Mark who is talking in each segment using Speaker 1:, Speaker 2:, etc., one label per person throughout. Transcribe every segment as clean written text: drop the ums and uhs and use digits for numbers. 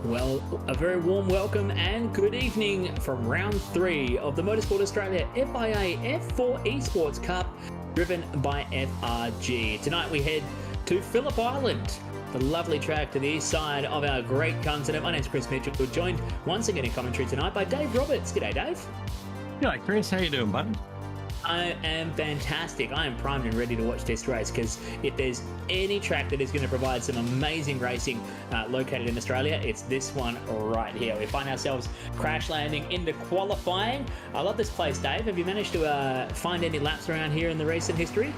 Speaker 1: Well, a very warm welcome and good evening from round 3 of the Motorsport Australia FIA F4 Esports Cup, driven by FRG. Tonight we head to Phillip Island, the lovely track to the east side of our great continent. My name's Chris Mitchell. We're joined once again in commentary tonight by Dave Roberts. G'day, Dave.
Speaker 2: G'day, Chris. How you doing, bud?
Speaker 1: I am fantastic. I am primed and ready to watch this race, because if there's any track that is going to provide some amazing racing located in Australia, it's this one right here. We find ourselves crash landing into qualifying. I love this place, Dave. Have you managed to find any laps around here in the recent history?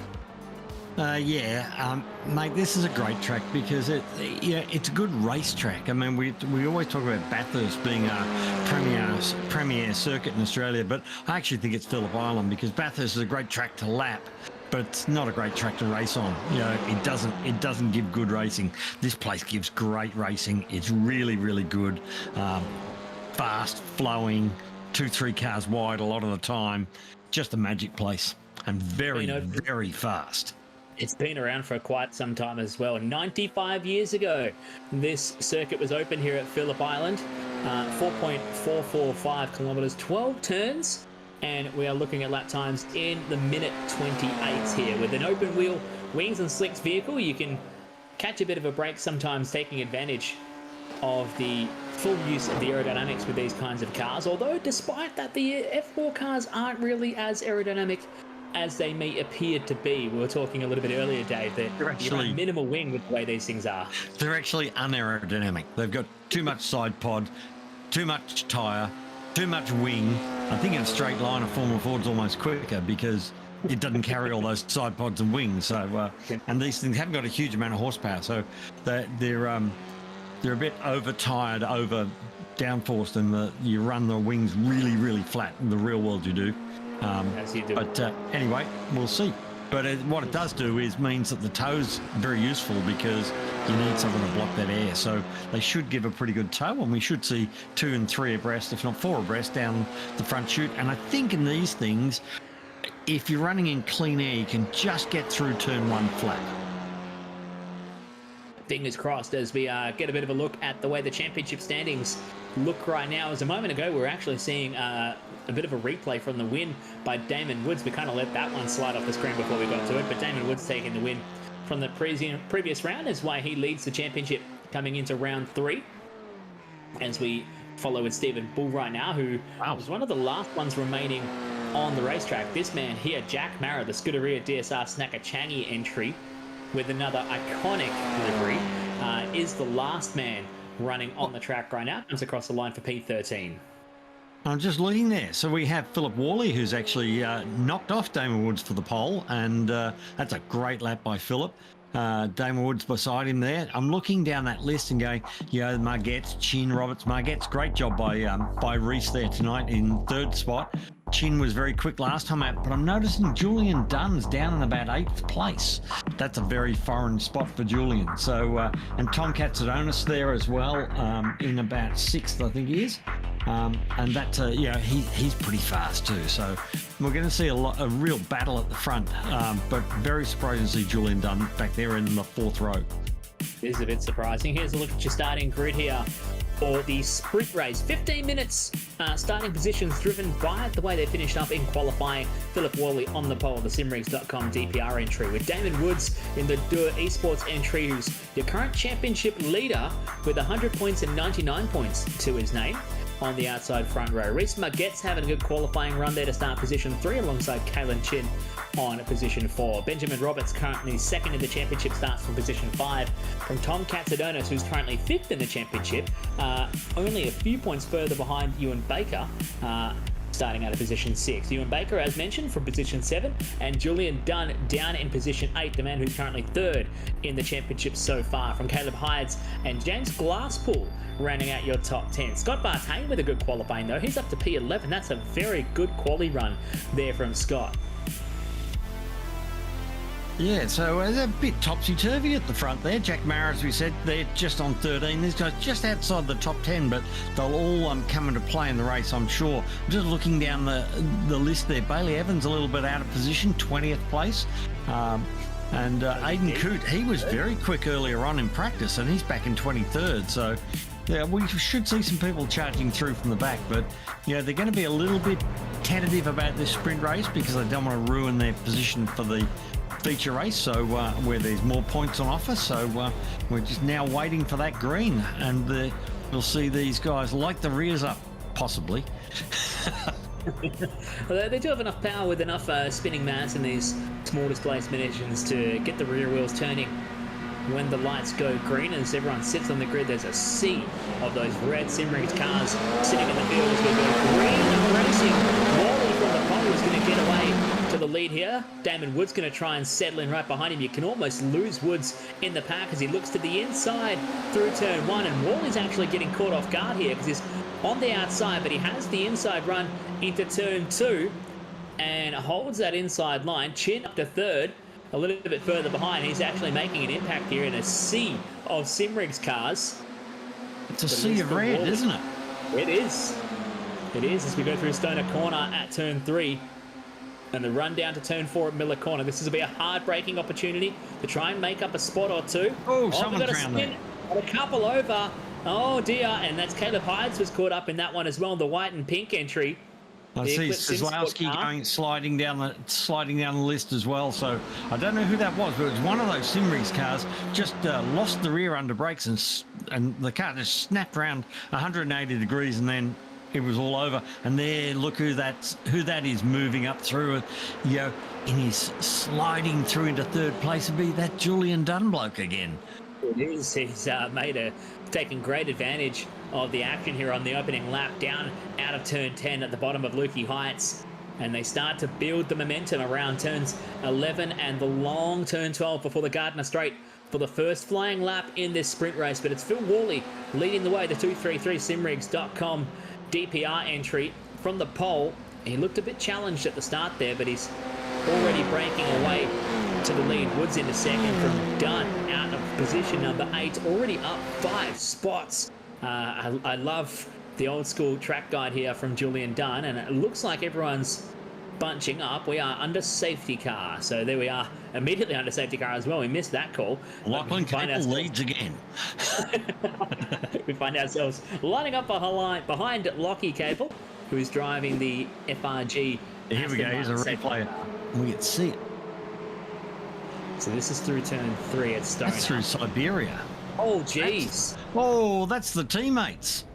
Speaker 2: Mate, this is a great track because it's a good race track. I mean, we always talk about Bathurst being a premier circuit in Australia, but I actually think it's Phillip Island because Bathurst is a great track to lap, but it's not a great track to race on. You know, it doesn't give good racing. This place gives great racing. It's really, really good, fast, flowing, 2-3 cars wide a lot of the time. Just a magic place and very, very fast.
Speaker 1: It's been around for quite some time as well. 95 years ago, this circuit was open here at Phillip Island. 4.445 kilometres, 12 turns, and we are looking at lap times in the minute 28s here. With an open wheel, wings and slicks vehicle, you can catch a bit of a break sometimes, taking advantage of the full use of the aerodynamics with these kinds of cars. Although, despite that, the F4 cars aren't really as aerodynamic as they may appear to be. We were talking a little bit earlier, Dave, that you run minimal wing with the way these things are.
Speaker 2: They're actually unaerodynamic. They've got too much side pod, too much tyre, too much wing. I think in a straight line, a Formula Ford's almost quicker because it doesn't carry all those side pods and wings. So, and these things haven't got a huge amount of horsepower, so they're a bit overtired, over downforced, and you run the wings really, really flat. In the real world, you do.
Speaker 1: As you do.
Speaker 2: But anyway, we'll see. But what it does do is means that the tow's very useful because you need something to block that air. So they should give a pretty good tow, and we should see 2 and 3 abreast, if not 4 abreast, down the front chute. And I think in these things, if you're running in clean air, you can just get through turn 1 flat.
Speaker 1: Fingers crossed as we get a bit of a look at the way the championship standings look right now. As a moment ago, we were actually seeing a bit of a replay from the win by Damon Woods. We kind of let that one slide off the screen before we got to it, but Damon Woods taking the win from the previous round is why he leads the championship coming into round 3. As we follow with Stephen Bull right now, who was one of the last ones remaining on the racetrack. This man here, Jack Mara, the Scuderia DSR Snackachangi entry, with another iconic livery, is the last man running on the track right now. Comes across the line for P13.
Speaker 2: I'm just looking there. So we have Philip Worley, who's actually knocked off Damon Woods for the pole, and that's a great lap by Philip. Damon Woods beside him there. I'm looking down that list and going, Margetts, Chin, Roberts, Margetts. Great job by Reese there tonight in third spot. Chin was very quick last time out, but I'm noticing Julian Dunn's down in about 8th place. That's a very foreign spot for Julian. So, and Tom Katsadonis there as well, in about 6th, I think he is. And that's he's pretty fast too. So we're going to see a real battle at the front. But very surprising to see Julian Dunn back there in the 4th row.
Speaker 1: It is a bit surprising. Here's a look at your starting grid here for the sprint race. 15 minutes starting positions driven by the way they finished up in qualifying. Philip Worley on the pole, the simrigs.com DPR entry, with Damon Woods in the Esports entry, who's your current championship leader with 100 points and 99 points to his name. On the outside front row, Reese Margetts having a good qualifying run there to start position 3 alongside Kalen Chin on position 4. Benjamin Roberts currently 2nd in the championship, starts from position 5 from Tom Katsadonis, who's currently 5th in the championship, only a few points further behind Ewan Baker, starting out of position 6. Ewan Baker, as mentioned, from position 7, and Julian Dunn down in position 8, the man who's currently 3rd in the championship so far, from Caleb Hydes and James Glasspool rounding out your top 10. Scott Bartain with a good qualifying though. He's up to P11. That's a very good quali run there from Scott.
Speaker 2: Yeah, so they're a bit topsy-turvy at the front there. Jack Mara, as we said, they're just on 13. These guys just outside the top 10, but they'll all come into play in the race, I'm sure. Just looking down the list there, Bailey Evans a little bit out of position, 20th place. And Aiden Coote, he was very quick earlier on in practice, and he's back in 23rd. So, yeah, we should see some people charging through from the back, but, they're going to be a little bit tentative about this sprint race because they don't want to ruin their position for the feature race, so where there's more points on offer. So we're just now waiting for that green, and we'll see these guys light the rears up, possibly.
Speaker 1: They do have enough power with enough spinning mass in these small displacement engines to get the rear wheels turning when the lights go green. As everyone sits on the grid, there's a sea of those red Simrigs cars sitting in the field as we go green racing. Morley from the pole is going to get away to the lead here. Damon Woods going to try and settle in right behind him. You can almost lose Woods in the pack as he looks to the inside through turn 1, and Morley's actually getting caught off guard here because he's on the outside, but he has the inside run into turn 2 and holds that inside line. Chin up to 3rd, a little bit further behind. He's actually making an impact here in a sea of Simrigs cars.
Speaker 2: It's a sea of red, isn't it?
Speaker 1: It is. It is, as we go through Stoner Corner at turn 3 and the run down to turn 4 at Miller Corner. This is going to be a hard-braking opportunity to try and make up a spot or two.
Speaker 2: Oh, someone drowned there.
Speaker 1: A couple over. Oh, dear. And that's Caleb Hydes was caught up in that one as well, the white and pink entry.
Speaker 2: I see Szlowski sliding down the list as well. So I don't know who that was, but it was one of those Simrigs cars. Just lost the rear under brakes, and the car just snapped around 180 degrees, and then it was all over. And there, look who that is moving up through. And he's sliding through into 3rd place. Would be that Julian Dunn bloke again.
Speaker 1: It is. He's taking great advantage of the action here on the opening lap down out of turn 10 at the bottom of Lukey Heights, and they start to build the momentum around turns 11 and the long turn 12 before the Gardner Straight for the first flying lap in this sprint race. But it's Phil Worley leading the way, the 233simrigs.com DPR entry from the pole. He looked a bit challenged at the start there, but he's already breaking away to the lead. Woods into 2nd from Dunn out of position number 8, already up 5 spots. I love the old school track guide here from Julian Dunn, and it looks like everyone's bunching up. We are under safety car, so there we are, immediately under safety car as well. We missed that call.
Speaker 2: Lachlan Cable leads again.
Speaker 1: We find ourselves lining up behind Lockie Cable, who is driving the FRG.
Speaker 2: Here we go. Here's a replay. We can see it.
Speaker 1: So this is through turn 3 at Stoner.
Speaker 2: That's through Siberia.
Speaker 1: Oh, jeez.
Speaker 2: That's the teammates.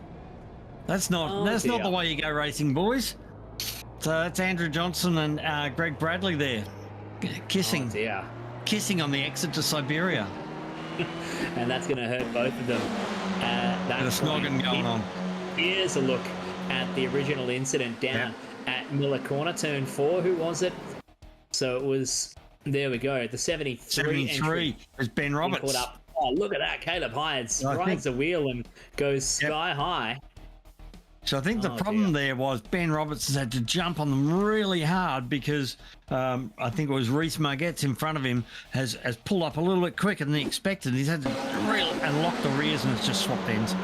Speaker 2: That's not the way you go racing, boys. So that's Andrew Johnson and Greg Bradley there, kissing on the exit to Siberia.
Speaker 1: And that's going to hurt both of them.
Speaker 2: There's a snogging going on.
Speaker 1: Here's a look at the original incident down at Miller Corner, turn 4. Who was it? So it was There we go. The 73
Speaker 2: 73 is Ben Roberts.
Speaker 1: caught up. Oh, look at that. Caleb Hydes rides the wheel and goes sky high.
Speaker 2: So I think the problem there was Ben Roberts has had to jump on them really hard because I think it was Reece Margetts in front of him has pulled up a little bit quicker than he expected. He's had to really unlock the rears and it's just swapped ends.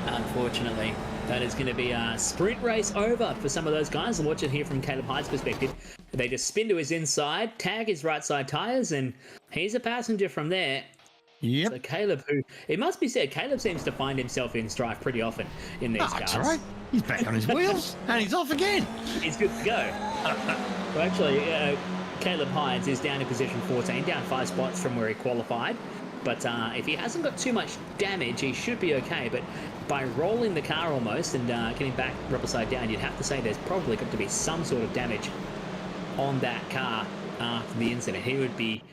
Speaker 1: Unfortunately, that is going to be a sprint race over for some of those guys. I'll watch it here from Caleb Hyde's perspective. They just spin to his inside, tag his right side tyres, and he's a passenger from there.
Speaker 2: Yep.
Speaker 1: So Caleb, who, it must be said, Caleb seems to find himself in strife pretty often in these cars.
Speaker 2: That's all right. He's back on his wheels and he's off again.
Speaker 1: He's good to go. Well, actually, Caleb Hydes is down in position 14, down 5 spots from where he qualified. But if he hasn't got too much damage, he should be okay. But by rolling the car almost and getting back rubber side down, you'd have to say there's probably got to be some sort of damage on that car after the incident. He would be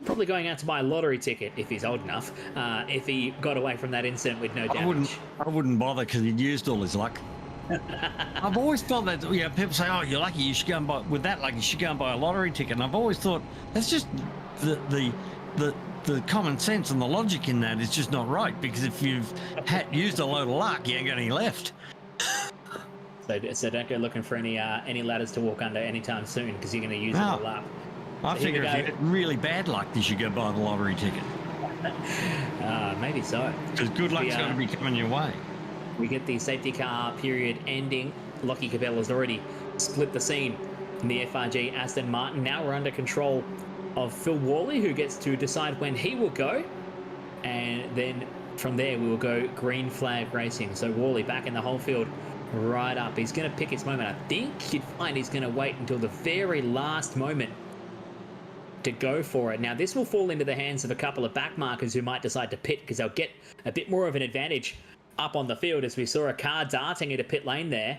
Speaker 1: probably going out to buy a lottery ticket if he's old enough, if he got away from that incident with no damage.
Speaker 2: I wouldn't bother because he'd used all his luck. I've always thought that, people say, oh, you're lucky, you should go and buy, with that luck, you should go and buy a lottery ticket. And I've always thought that's just the common sense and the logic in that is just not right, because if you've used a load of luck, you ain't got any left.
Speaker 1: So don't go looking for any ladders to walk under anytime soon, because you're going to use it all up.
Speaker 2: I figure if you get really bad luck, you should go buy the lottery ticket.
Speaker 1: Maybe so.
Speaker 2: Because good luck's going to be coming your way.
Speaker 1: We get the safety car period ending. Lockie Cabella's already split the scene in the FRG Aston Martin. Now we're under control of Phil Worley, who gets to decide when he will go. And then from there, we will go green flag racing. So Worley back in the whole field, right up. He's going to pick his moment. I think you'd find he's going to wait until the very last moment to go for it. Now, this will fall into the hands of a couple of backmarkers who might decide to pit, because they'll get a bit more of an advantage up on the field, as we saw a car darting into pit lane there.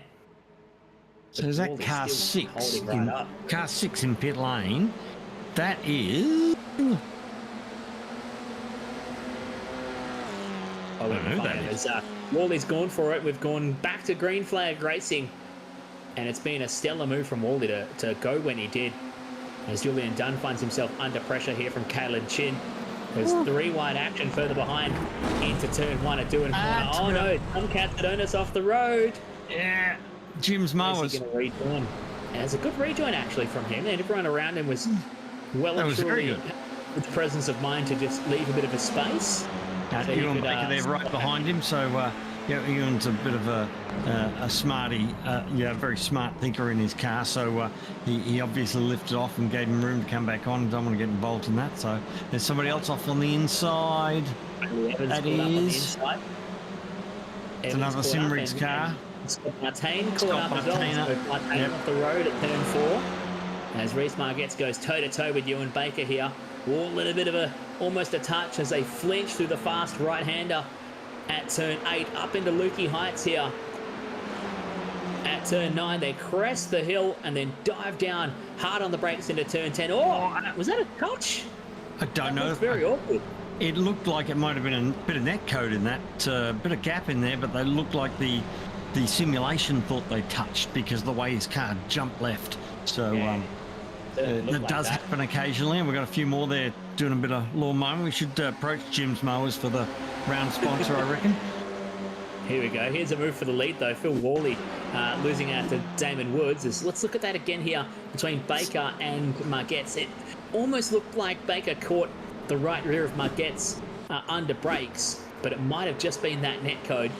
Speaker 2: So is that car 6 car 6 in pit lane? That is...
Speaker 1: Worley's gone for it. We've gone back to green flag racing, and it's been a stellar move from Worley to go when he did, as Julian Dunn finds himself under pressure here from Kalen Chin. There's 3 wide action further behind into turn 1 at doing corner. Oh no, Tomcat Adonis off the road.
Speaker 2: Yeah, Jim's mowers.
Speaker 1: He's going to rejoin. And it's a good rejoin actually from him, and everyone around him was well and truly with the presence of mind to just leave a bit of a space.
Speaker 2: So Ewan Baker there right behind him, so Ewan's a bit of a smarty, very smart thinker in his car, so he obviously lifted off and gave him room to come back on. Don't want to get involved in that, so there's somebody else off on the inside. That is... It's another Simrig's car.
Speaker 1: Martin caught up as well. Martin off the road at turn 4. As Reece Margetts goes toe-to-toe with Ewan Baker here. A little bit of almost a touch as they flinch through the fast right-hander at turn 8, up into Lukey Heights here. At turn 9, they crest the hill and then dive down hard on the brakes into turn 10. Oh, was that a touch?
Speaker 2: I don't know.
Speaker 1: It's very awkward.
Speaker 2: It looked like it might have been a bit of net code in that, bit of gap in there, but they looked like the simulation thought they touched because of the way his car jumped left. So that does happen occasionally, and we've got a few more there doing a bit of lawn mowing. We should approach Jim's Mowers for the round sponsor, I reckon.
Speaker 1: Here we go. Here's a move for the lead, though. Phil Worley losing out to Damon Woods. Let's look at that again here between Baker and Margetts. It almost looked like Baker caught the right rear of Margetts under brakes, but it might have just been that net code.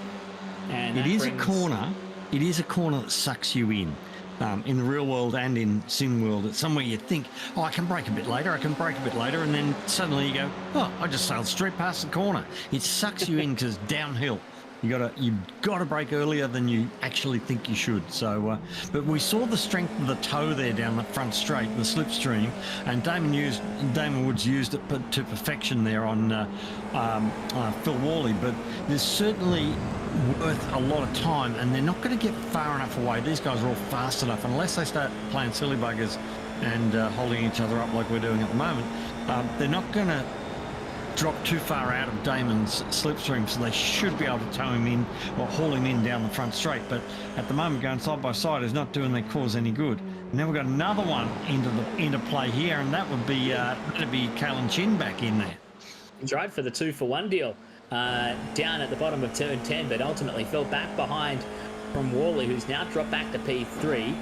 Speaker 1: And
Speaker 2: it is a corner. It is a corner that sucks you in the real world and in sim world. It's somewhere you think, oh, I can brake a bit later, and then suddenly you go, oh, I just sailed straight past the corner. It sucks you in because it's downhill. You've got to brake earlier than you actually think you should. So, but we saw the strength of the toe there down the front straight, the slipstream, and Damon Woods used it to perfection there on Phil Worley. But there's certainly worth a lot of time, and they're not going to get far enough away. These guys are all fast enough, unless they start playing silly buggers and holding each other up like we're doing at the moment. They're not going to drop too far out of Damon's slipstream, so they should be able to tow him in or haul him in down the front straight. But at the moment, going side by side is not doing their cause any good. Now we've got another one into play here, and that would be that'd be Callan Chin back in there.
Speaker 1: He tried for the 2-for-1 deal down at the bottom of turn 10, but ultimately fell back behind from Worley, who's now dropped back to P3.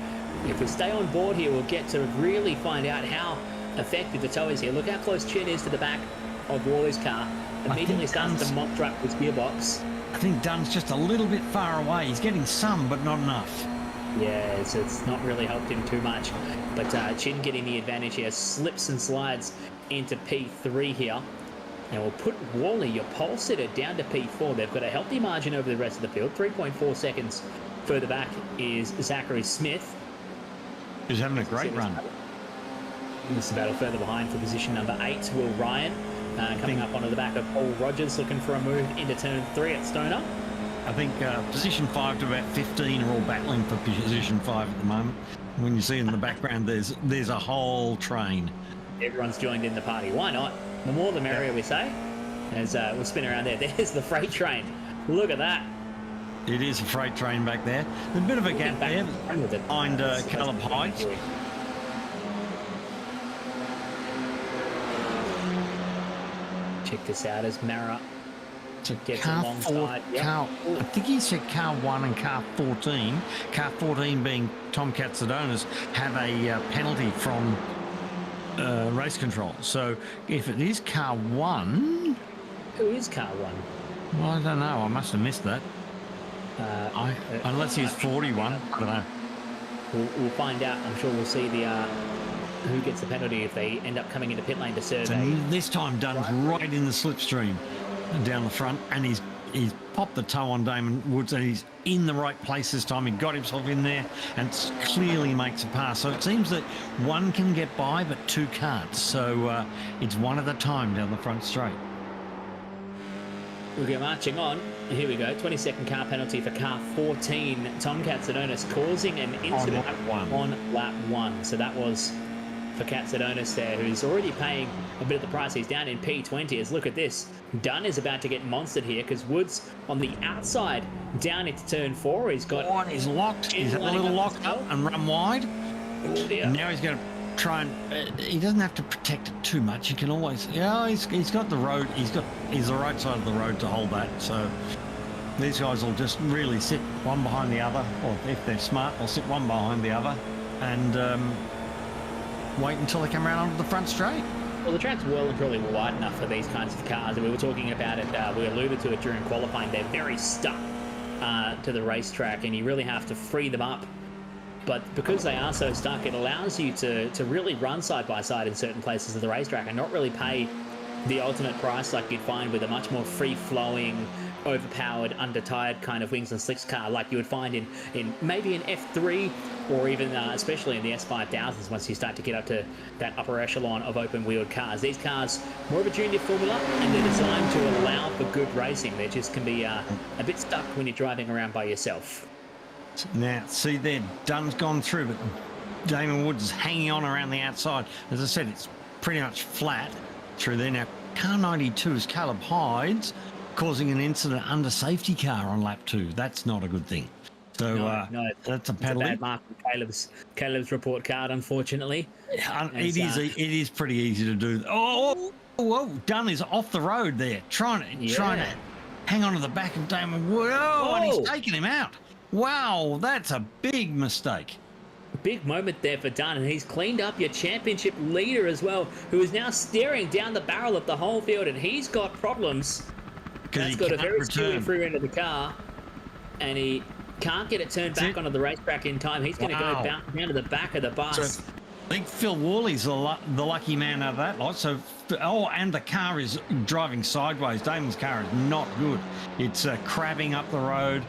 Speaker 1: If we stay on board here, we'll get to really find out how effective the tow is here. Look how close Chin is to the back of Worley's car. Immediately starts to monster up his gearbox.
Speaker 2: I think Dunn's just a little bit far away. He's getting some, but not enough.
Speaker 1: Yeah, so it's not really helped him too much. But Chin getting the advantage here, slips and slides into P3 here. And we'll put Worley, your pole sitter, down to P4. They've got a healthy margin over the rest of the field. 3.4 seconds further back is Zachary Smith.
Speaker 2: Who's having a great run.
Speaker 1: This is a battle further behind for position number 8, Will Ryan. Coming up onto the back of Paul Rogers, looking for a move into turn 3 at Stoner.
Speaker 2: I think position 5 to about 15 are all battling for position 5 at the moment. When you see in the background, there's a whole train.
Speaker 1: Everyone's joined in the party. Why not? The more the merrier, we say. As we'll spin around there. There's the freight train. Look at that.
Speaker 2: It is a freight train back there. There's a bit of a gap there behind Caleb Hyde.
Speaker 1: Check this out as Mara
Speaker 2: So
Speaker 1: gets
Speaker 2: car
Speaker 1: alongside.
Speaker 2: I think he said car 1 and car 14. Car 14 being Tom Katsadonis have a penalty from race control. So if it is car 1...
Speaker 1: Who is car 1?
Speaker 2: Well, I don't know. I must have missed that. Unless he's 41. I don't know.
Speaker 1: We'll find out. I'm sure we'll see the who gets the penalty if they end up coming into pit lane to survey.
Speaker 2: So this time Dunn's right in the slipstream down the front, and he's popped the toe on Damon Woods, and he's in the right place this time. He got himself in there and clearly makes a pass. So it seems that one can get by, but two can't. So it's one at a time down the front straight.
Speaker 1: We'll go marching on. Here we go. 20-second car penalty for car 14. Tom Katsadonis causing an incident on lap 1. So that was for Katsadonis there, who's already paying a bit of the price. He's down in P20. As look at this. Dunn is about to get monstered here because Woods on the outside down into turn 4. He's got...
Speaker 2: he's locked. He's had a little lock up and run wide.
Speaker 1: Oh dear.
Speaker 2: And now he's going to try and... he doesn't have to protect it too much. He can always... Yeah, he's got the road. He's the right side of the road to hold that. So these guys will just really sit one behind the other. Or if they're smart, they'll sit one behind the other. And... wait until they come around onto the front straight.
Speaker 1: Well, the track's well and truly wide enough for these kinds of cars, and we were talking about it, we alluded to it during qualifying. They're very stuck to the racetrack, and you really have to free them up. But because they are so stuck, it allows you to really run side by side in certain places of the racetrack and not really pay the ultimate price like you'd find with a much more free-flowing, overpowered, under-tired kind of wings and slicks car like you would find in maybe an F3 or even especially in the S5000s once you start to get up to that upper echelon of open-wheeled cars. These cars, more of a junior formula, and they're designed to allow for good racing. They just can be a bit stuck when you're driving around by yourself.
Speaker 2: Now, see there, Dunn's gone through, but Damon Woods is hanging on around the outside. As I said, it's pretty much flat through there. Now, car 92 is Caleb Hyde's, causing an incident under safety car on lap 2. That's not a good thing. So
Speaker 1: no,
Speaker 2: that's a penalty.
Speaker 1: Bad mark on Caleb's report card, unfortunately.
Speaker 2: It is pretty easy to do. Oh, Dunn is off the road there, trying to hang on to the back of Damon Wood. And he's taken him out. Wow, that's a big mistake.
Speaker 1: Big moment there for Dunn, and he's cleaned up your championship leader as well, who is now staring down the barrel of the whole field, and he's got problems. That's got a very skewy free end of the car, and he can't get it turned back onto the racetrack in time. He's going to go down to the back of the bus.
Speaker 2: So I think Phil Worley's the lucky man out of that lot. So, and the car is driving sideways. Damon's car is not good. It's crabbing up the road.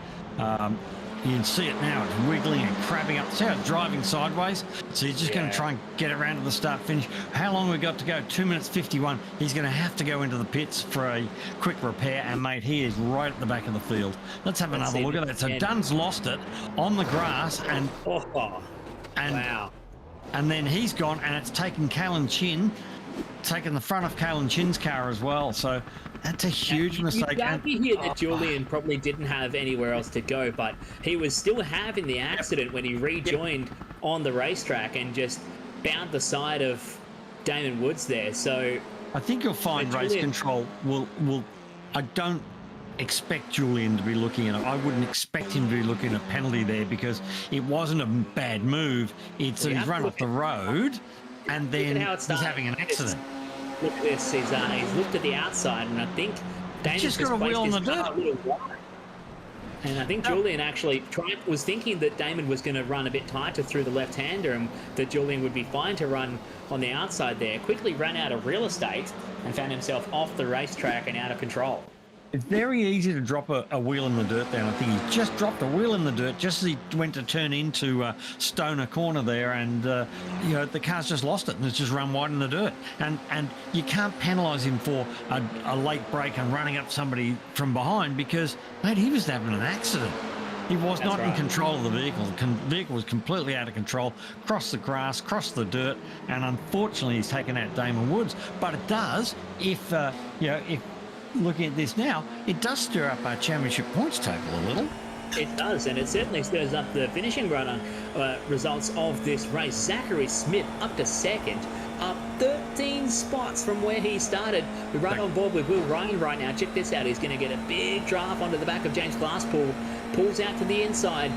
Speaker 2: You can see it now. It's wiggling and crabbing up. See how it's driving sideways? So he's just going to try and get it around to the start finish. How long we got to go? 2 minutes 51. He's going to have to go into the pits for a quick repair. And, mate, he is right at the back of the field. Let's have another look at that. So Dunn's lost it on the grass. And
Speaker 1: wow.
Speaker 2: And then he's gone, and it's taken Callan Chin, taken the front of Callan Chin's car as well. So that's a huge mistake.
Speaker 1: You can hear that Julian probably didn't have anywhere else to go, but he was still having the accident when he rejoined on the racetrack and just bound the side of Damon Woods there. So
Speaker 2: I think you'll find race control will. I don't expect Julian to be looking at it. I wouldn't expect him to be looking at a penalty there because it wasn't a bad move. It's he's run off the road and then he's having an accident.
Speaker 1: Look at this. He's looked at the outside, and I think Damon's
Speaker 2: just got a wheel on the dirt.
Speaker 1: And I think Julian actually was thinking that Damon was going to run a bit tighter through the left-hander and that Julian would be fine to run on the outside there. Quickly ran out of real estate and found himself off the racetrack and out of control.
Speaker 2: It's very easy to drop a wheel in the dirt there. I think he just dropped a wheel in the dirt just as he went to turn into Stoner Corner there, and you know, the car's just lost it and it's just run wide in the dirt. And you can't penalise him for a late break and running up somebody from behind because, mate, he was having an accident. He was not in control of the vehicle. The vehicle was completely out of control, crossed the grass, crossed the dirt, and unfortunately he's taken out Damon Woods. But it does, if looking at this now, it does stir up our championship points table a little.
Speaker 1: It does, and it certainly stirs up the finishing run results of this race. Zachary Smith up to second, up 13 spots from where he started. We run on board with Will Ryan right now. Check this out. He's going to get a big draft onto the back of James Glasspool. Pulls out to the inside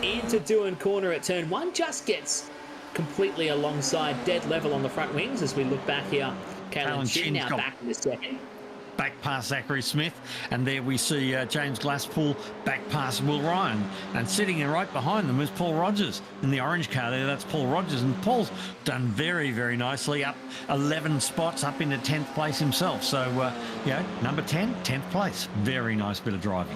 Speaker 1: into Doohan Corner at turn one. Just gets completely alongside dead level on the front wings as we look back here. Callan Chin now back in the second.
Speaker 2: Back past Zachary Smith, and there we see James Glasspool back past Will Ryan, and sitting in right behind them is Paul Rogers in the orange car there. That's Paul Rogers, and Paul's done very, very nicely, up 11 spots up into 10th place himself. So, number 10, 10th place. Very nice bit of driving.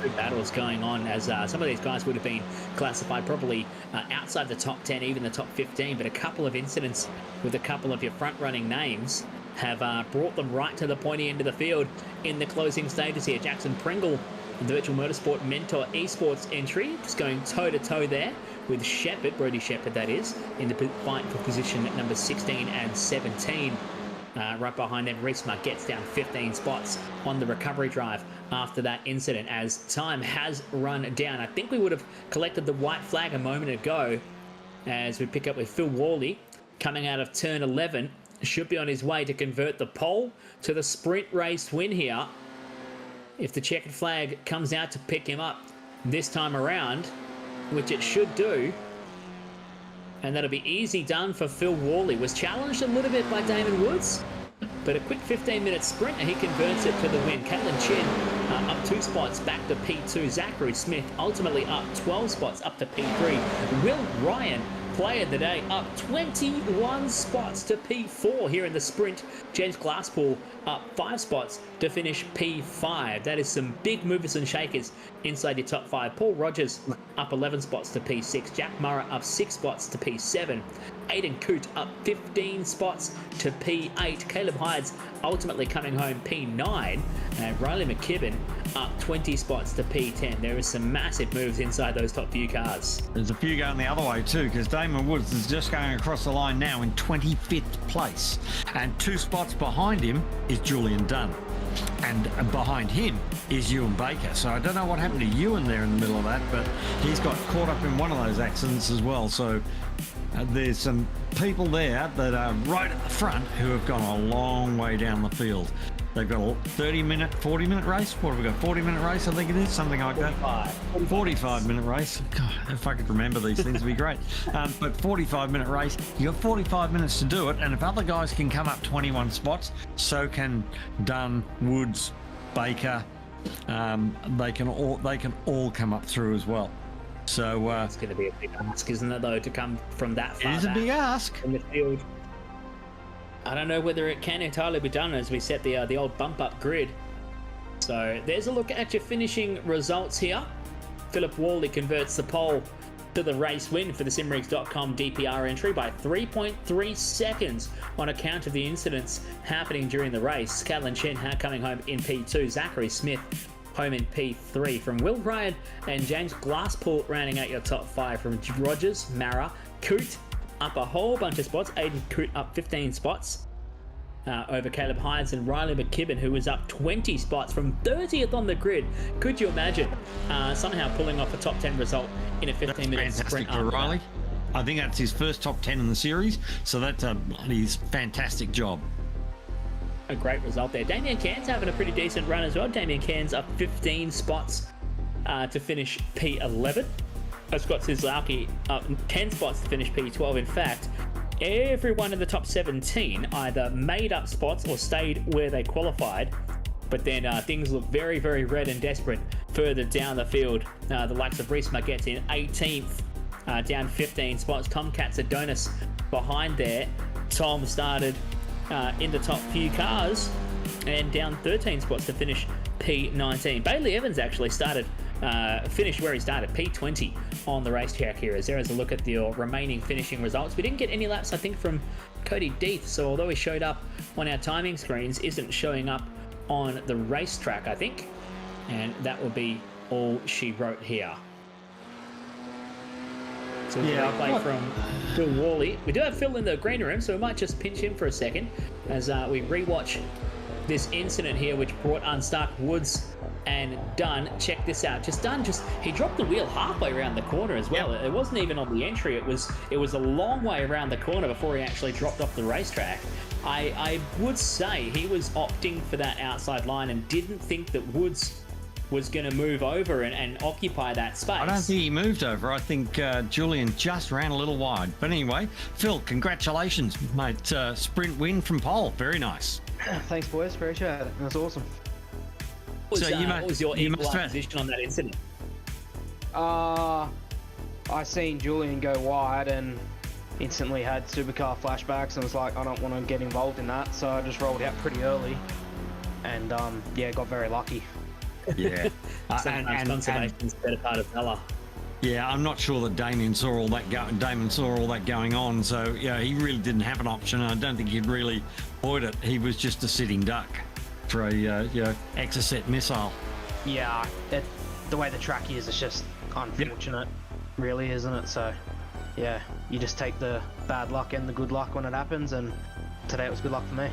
Speaker 1: Good battles going on as some of these guys would have been classified probably outside the top 10, even the top 15, but a couple of incidents with a couple of your front-running names have brought them right to the pointy end of the field in the closing stages here. Jackson Pringle, the Virtual Motorsport Mentor Esports entry, just going toe-to-toe there with Shepherd, Brodie Shepherd that is, in the fight for position at number 16 and 17. Right behind them, Reesma gets down 15 spots on the recovery drive after that incident as time has run down. I think we would have collected the white flag a moment ago as we pick up with Phil Worley coming out of turn 11. Should be on his way to convert the pole to the sprint race win here. If the checkered flag comes out to pick him up this time around, which it should do, and that'll be easy done for Phil Worley. Was challenged a little bit by Damon Woods, but a quick 15-minute sprint and he converts it to the win. Caitlin Chin up 2 spots back to P2. Zachary Smith ultimately up 12 spots up to P3. Will Ryan, player of the day, up 21 spots to P4 here in the sprint. James Glasspool up 5 spots to finish P5. That is some big movers and shakers inside your top 5. Paul Rogers up 11 spots to P6. Jack Murrah up 6 spots to P7. Aidan Coote up 15 spots to P8. Caleb Hydes ultimately coming home P9. And Riley McKibben up 20 spots to P10. There is some massive moves inside those top few cars.
Speaker 2: There's a few going the other way too, because Damon Woods is just going across the line now in 25th place. And 2 spots behind him is Julian Dunn. And behind him is Ewan Baker. So I don't know what happened to Ewan there in the middle of that, but he's got caught up in one of those accidents as well. So there's some people there that are right at the front who have gone a long way down the field. They've got a 30-minute, 40-minute race. What have we got? 40-minute race, I think it is, something like that. 45-minute race. God, if I could remember these things, it'd be great. But 45-minute race, you got 45 minutes to do it, and if other guys can come up 21 spots, so can Dunn, Woods, Baker. They can all come up through as well. So
Speaker 1: it's going to be a big ask, isn't it, though, to come from that far?
Speaker 2: It is a big ask
Speaker 1: in the field. I don't know whether it can entirely be done as we set the old bump-up grid. So there's a look at your finishing results here. Philip Worley converts the pole to the race win for the simrigs.com DPR entry by 3.3 seconds on account of the incidents happening during the race. Caitlin Chen coming home in P2. Zachary Smith home in P3. From Will Ryan and James Glasspool rounding out your top 5. From Rogers, Murrah, Coote up a whole bunch of spots. Aidan Coote up 15 spots over Caleb Hydes and Riley McKibben, who was up 20 spots from 30th on the grid. Could you imagine somehow pulling off a top 10 result in a 15-minute sprint?
Speaker 2: For Riley. I think that's his first top 10 in the series. So that's a bloody fantastic job.
Speaker 1: A great result there. Damien Cairns having a pretty decent run as well. Damien Cairns up 15 spots to finish P11. Scott Sizlowski up 10 spots to finish P12. In fact, everyone in the top 17 either made up spots or stayed where they qualified. But then things look very, very red and desperate further down the field. The likes of Reese Margette's in 18th, down 15 spots. Tom Katsadonis behind there. Tom started in the top few cars and down 13 spots to finish P19. Bailey Evans actually finished where he started, P20 on the racetrack here. As there is a look at the remaining finishing results. We didn't get any laps, I think, from Cody Deeth. So although he showed up on our timing screens, isn't showing up on the racetrack, I think. And that will be all she wrote here. So it's a replay from Phil Worley. We do have Phil in the green room, so we might just pinch him for a second as we rewatch this incident here, which brought unstuck Woods and Dunn. Check this out. He dropped the wheel halfway around the corner as well. Yep. It wasn't even on the entry. It was a long way around the corner before he actually dropped off the racetrack. I would say he was opting for that outside line and didn't think that Woods was going to move over and occupy that space.
Speaker 2: I don't think he moved over. I think Julian just ran a little wide. But anyway, Phil, congratulations, mate. Sprint win from pole. Very nice.
Speaker 3: Thanks, boys. Appreciate it. That's awesome.
Speaker 1: What was your equalised position on that incident?
Speaker 3: I seen Julian go wide and instantly had supercar flashbacks and was like, I don't want to get involved in that. So I just rolled out pretty early and, got very lucky.
Speaker 2: Yeah.
Speaker 1: Sometimes conservation's the better part of valor.
Speaker 2: Yeah, I'm not sure that Damien saw all that going on. So, yeah, he really didn't have an option. I don't think he'd really avoid it. He was just a sitting duck for a, Exocet missile.
Speaker 3: Yeah, the way the track is, it's just unfortunate, really, isn't it? So, yeah, you just take the bad luck and the good luck when it happens, and today it was good luck for me.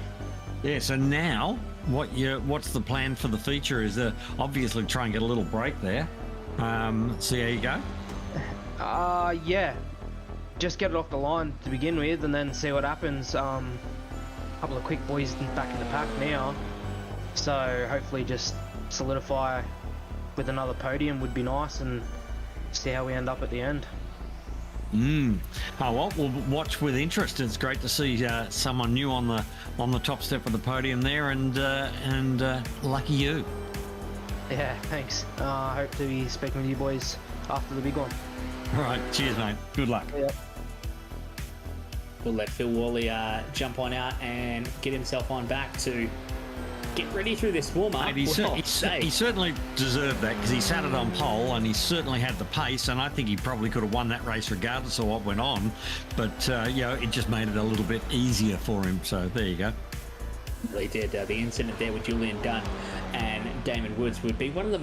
Speaker 2: Yeah, so now, what's the plan for the feature? Is obviously try and get a little break there. See how you go?
Speaker 3: Yeah. Just get it off the line to begin with and then see what happens. A couple of quick boys back in the pack now. So hopefully just solidify with another podium would be nice and see how we end up at the end.
Speaker 2: Oh well, we'll watch with interest. It's great to see someone new on the top step of the podium there, and lucky you.
Speaker 3: Yeah, thanks. I hope to be speaking with you boys after the big one.
Speaker 2: All right, cheers, mate. Good luck.
Speaker 3: Yep.
Speaker 1: We'll let Phil Worley jump on out and get himself on back to get ready through this warm-up.
Speaker 2: He certainly deserved that because he sat it on pole and he certainly had the pace, and I think he probably could have won that race regardless of what went on. But, it just made it a little bit easier for him. So there you go.
Speaker 1: Really did. The incident there with Julian Dunn and Damon Woods would be one of the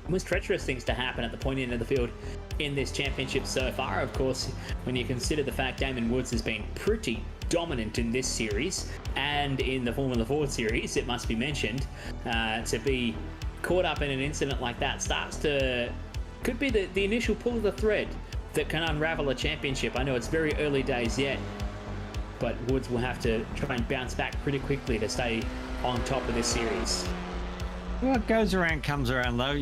Speaker 1: most treacherous things to happen at the point end of the field in this championship so far. Of course, when you consider the fact Damon Woods has been pretty dominant in this series and in the Formula Ford series, it must be mentioned, to be caught up in an incident like that could be the initial pull of the thread that can unravel a championship. I know it's very early days yet, but Woods will have to try and bounce back pretty quickly to stay on top of this series.
Speaker 2: What goes around comes around, though.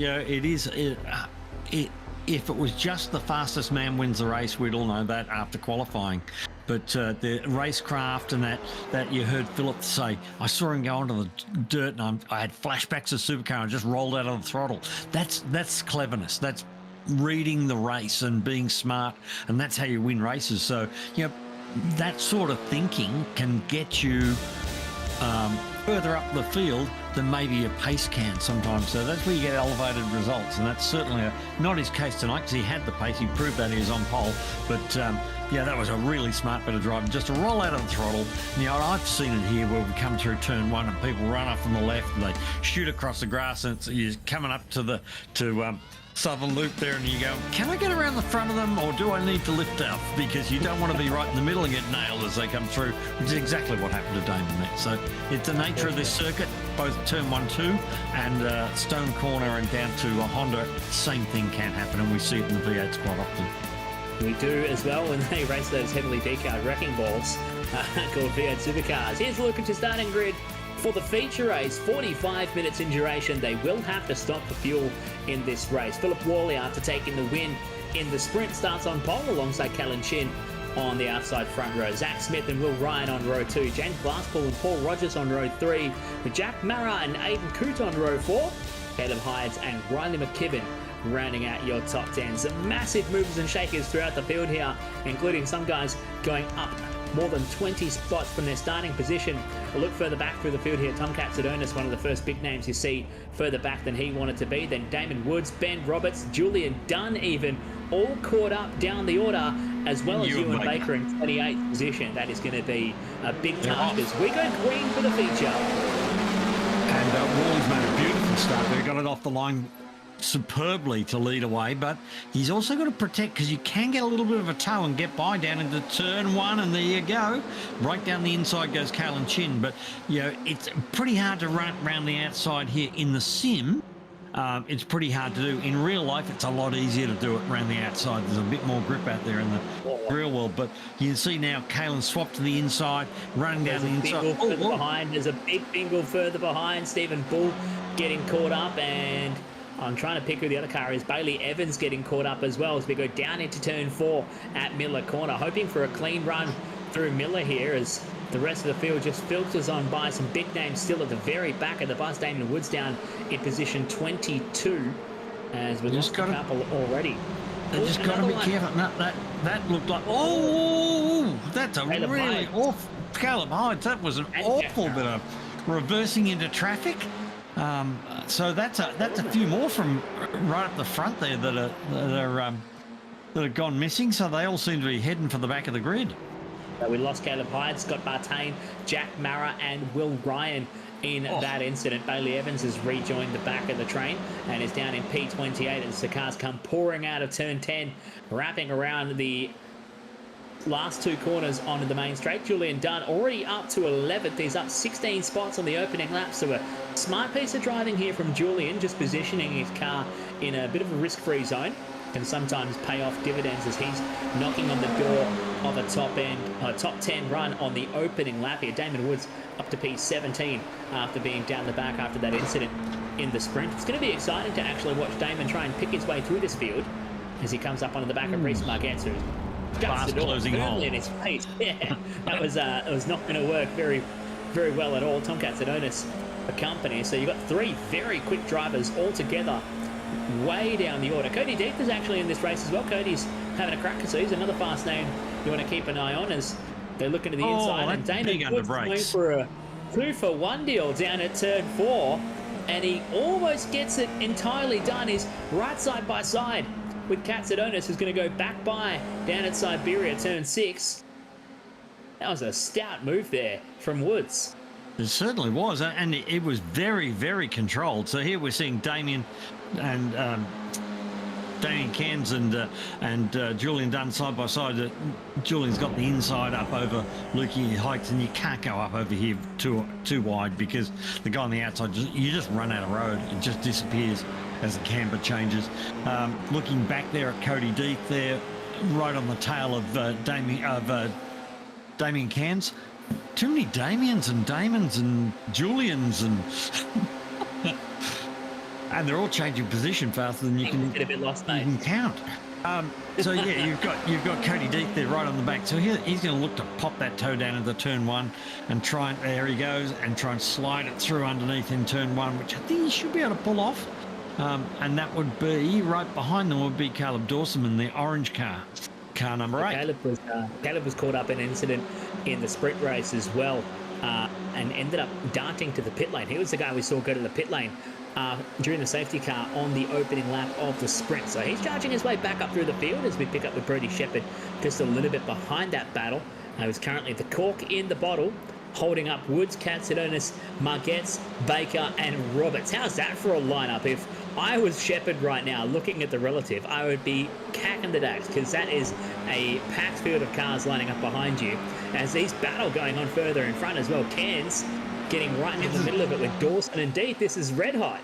Speaker 2: If it was just the fastest man wins the race, we'd all know that after qualifying. But the racecraft and that you heard Philip say, I saw him go onto the dirt and I had flashbacks of supercar and just rolled out of the throttle. That's cleverness. That's reading the race and being smart, and that's how you win races. So, that sort of thinking can get you further up the field than maybe a pace can sometimes. So that's where you get elevated results, and that's certainly not his case tonight because he had the pace. He proved that he was on pole. But that was a really smart bit of driving, just to roll out of the throttle. I've seen it here where we come through turn one and people run up from the left and they shoot across the grass, and you're coming up to Southern Loop there, and you go, can I get around the front of them, or do I need to lift off? Because you don't want to be right in the middle and get nailed as they come through, which is exactly what happened to Damon there. So it's the nature of this circuit, both turn 1, 2 and Stone Corner and down to a Honda, same thing can happen, and we see it in the V8s quite often.
Speaker 1: We do as well when they race those heavily decaled wrecking balls called V8 Supercars. Here's a look at your starting grid for the feature race. 45 minutes in duration. They will have to stop for fuel in this race. Philip Worley, after taking the win in the sprint, starts on pole alongside Callan Chin on the outside front row. Zach Smith and Will Ryan on row 2. James Glasspool and Paul Rogers on row 3. With Jack Mara and Aidan Coote on row 4. Caleb Hydes and Riley McKibben rounding out your top 10. Some massive movers and shakers throughout the field here, including some guys going up more than 20 spots from their starting position. A look further back through the field here, Tom Katsadonis, one of the first big names you see further back than he wanted to be. Then Damon Woods, Ben Roberts, Julian Dunn even, all caught up down the order, as well as Ewan Baker in 28th position. That is going to be a big task as we go green for the feature.
Speaker 2: And Wally's made a beautiful start there. Got it off the line superbly to lead away, but he's also got to protect, because you can get a little bit of a toe and get by down into turn 1, and there you go. Right down the inside goes Callan Chin, but you know, it's pretty hard to run around the outside here in the sim. It's pretty hard to do. In real life, it's a lot easier to do it around the outside. There's a bit more grip out there in the real world. But you can see now Kalen swapped to the inside, running down the inside.
Speaker 1: Behind. There's a big bingle further behind. Stephen Bull getting caught up, and I'm trying to pick who the other car is. Bailey Evans getting caught up as well as we go down into turn 4 at Miller Corner, hoping for a clean run through Miller here as the rest of the field just filters on by. Some big names still at the very back of the bus. Damon Woods down in position 22 as we've lost a couple already.
Speaker 2: They just got to be careful. That looked like, that's a really awful. Caleb Hydes, that was an awful bit of reversing into traffic. So that's a few more from right up the front there that have gone missing. So they all seem to be heading for the back of the grid.
Speaker 1: We lost Caleb Hyde, Scott Bartain, Jack Mara and Will Ryan in that incident. Bailey Evans has rejoined the back of the train and is down in P28 as the cars come pouring out of turn 10, wrapping around the last 2 corners onto the main straight. Julian Dunn already up to 11th. He's up 16 spots on the opening lap. So a smart piece of driving here from Julian, just positioning his car in a bit of a risk-free zone. Can sometimes pay off dividends as he's knocking on the door of a top 10 run on the opening lap here. Damon Woods up to P17 after being down the back after that incident in the sprint. It's going to be exciting to actually watch Damon try and pick his way through this field as he comes up onto the back of Reece Margetts, who guts the door firmly in his face. Yeah, that was not going to work very, very well at all. Tom Katsadonis accompanies. So you've got 3 very quick drivers all together way down the order. Cody Deep is actually in this race as well. Cody's having a cracker, so he's another fast name you want to keep an eye on as they look into the inside. And Damon Woods going for a 2-for-1 deal down at turn 4, and he almost gets it entirely done. He's right side by side with Katsadonis, who's going to go back by down at Siberia turn 6. That was a stout move there from Woods.
Speaker 2: It certainly was, and it was very, very controlled. So here we're seeing Damien and Damien Cairns and Julian Dunn side by side. Julian's got the inside up over Lukey Heights, and you can't go up over here too wide because the guy on the outside, you just run out of road. It just disappears as the camber changes. Looking back there at Cody Deeth there, right on the tail of Damien Cairns. Too many Damians and Damons and Julians and and they're all changing position faster than you can
Speaker 1: get a bit lost, mate.
Speaker 2: You can count. So yeah, you've got Cody Deeth there right on the back. So he's going to look to pop that toe down into turn 1 and try and there he goes and try and slide it through underneath in turn 1, which I think he should be able to pull off. And that would be right behind them would be Caleb Dawson in the orange car number 8.
Speaker 1: Caleb was caught up in an incident in the sprint race as well, and ended up darting to the pit lane. He was the guy we saw go to the pit lane during the safety car on the opening lap of the sprint. So he's charging his way back up through the field as we pick up with Brody Shepherd just a little bit behind that battle. Who's currently the cork in the bottle, holding up Woods, Katsadonis, Margetts, Baker, and Roberts. How's that for a lineup? If I was Shepherd right now looking at the relative, I would be cacking the dax because that is a packed field of cars lining up behind you as these battle going on further in front as well. Cairns getting right in the middle of it with Dawson and Deeth. This is red hot.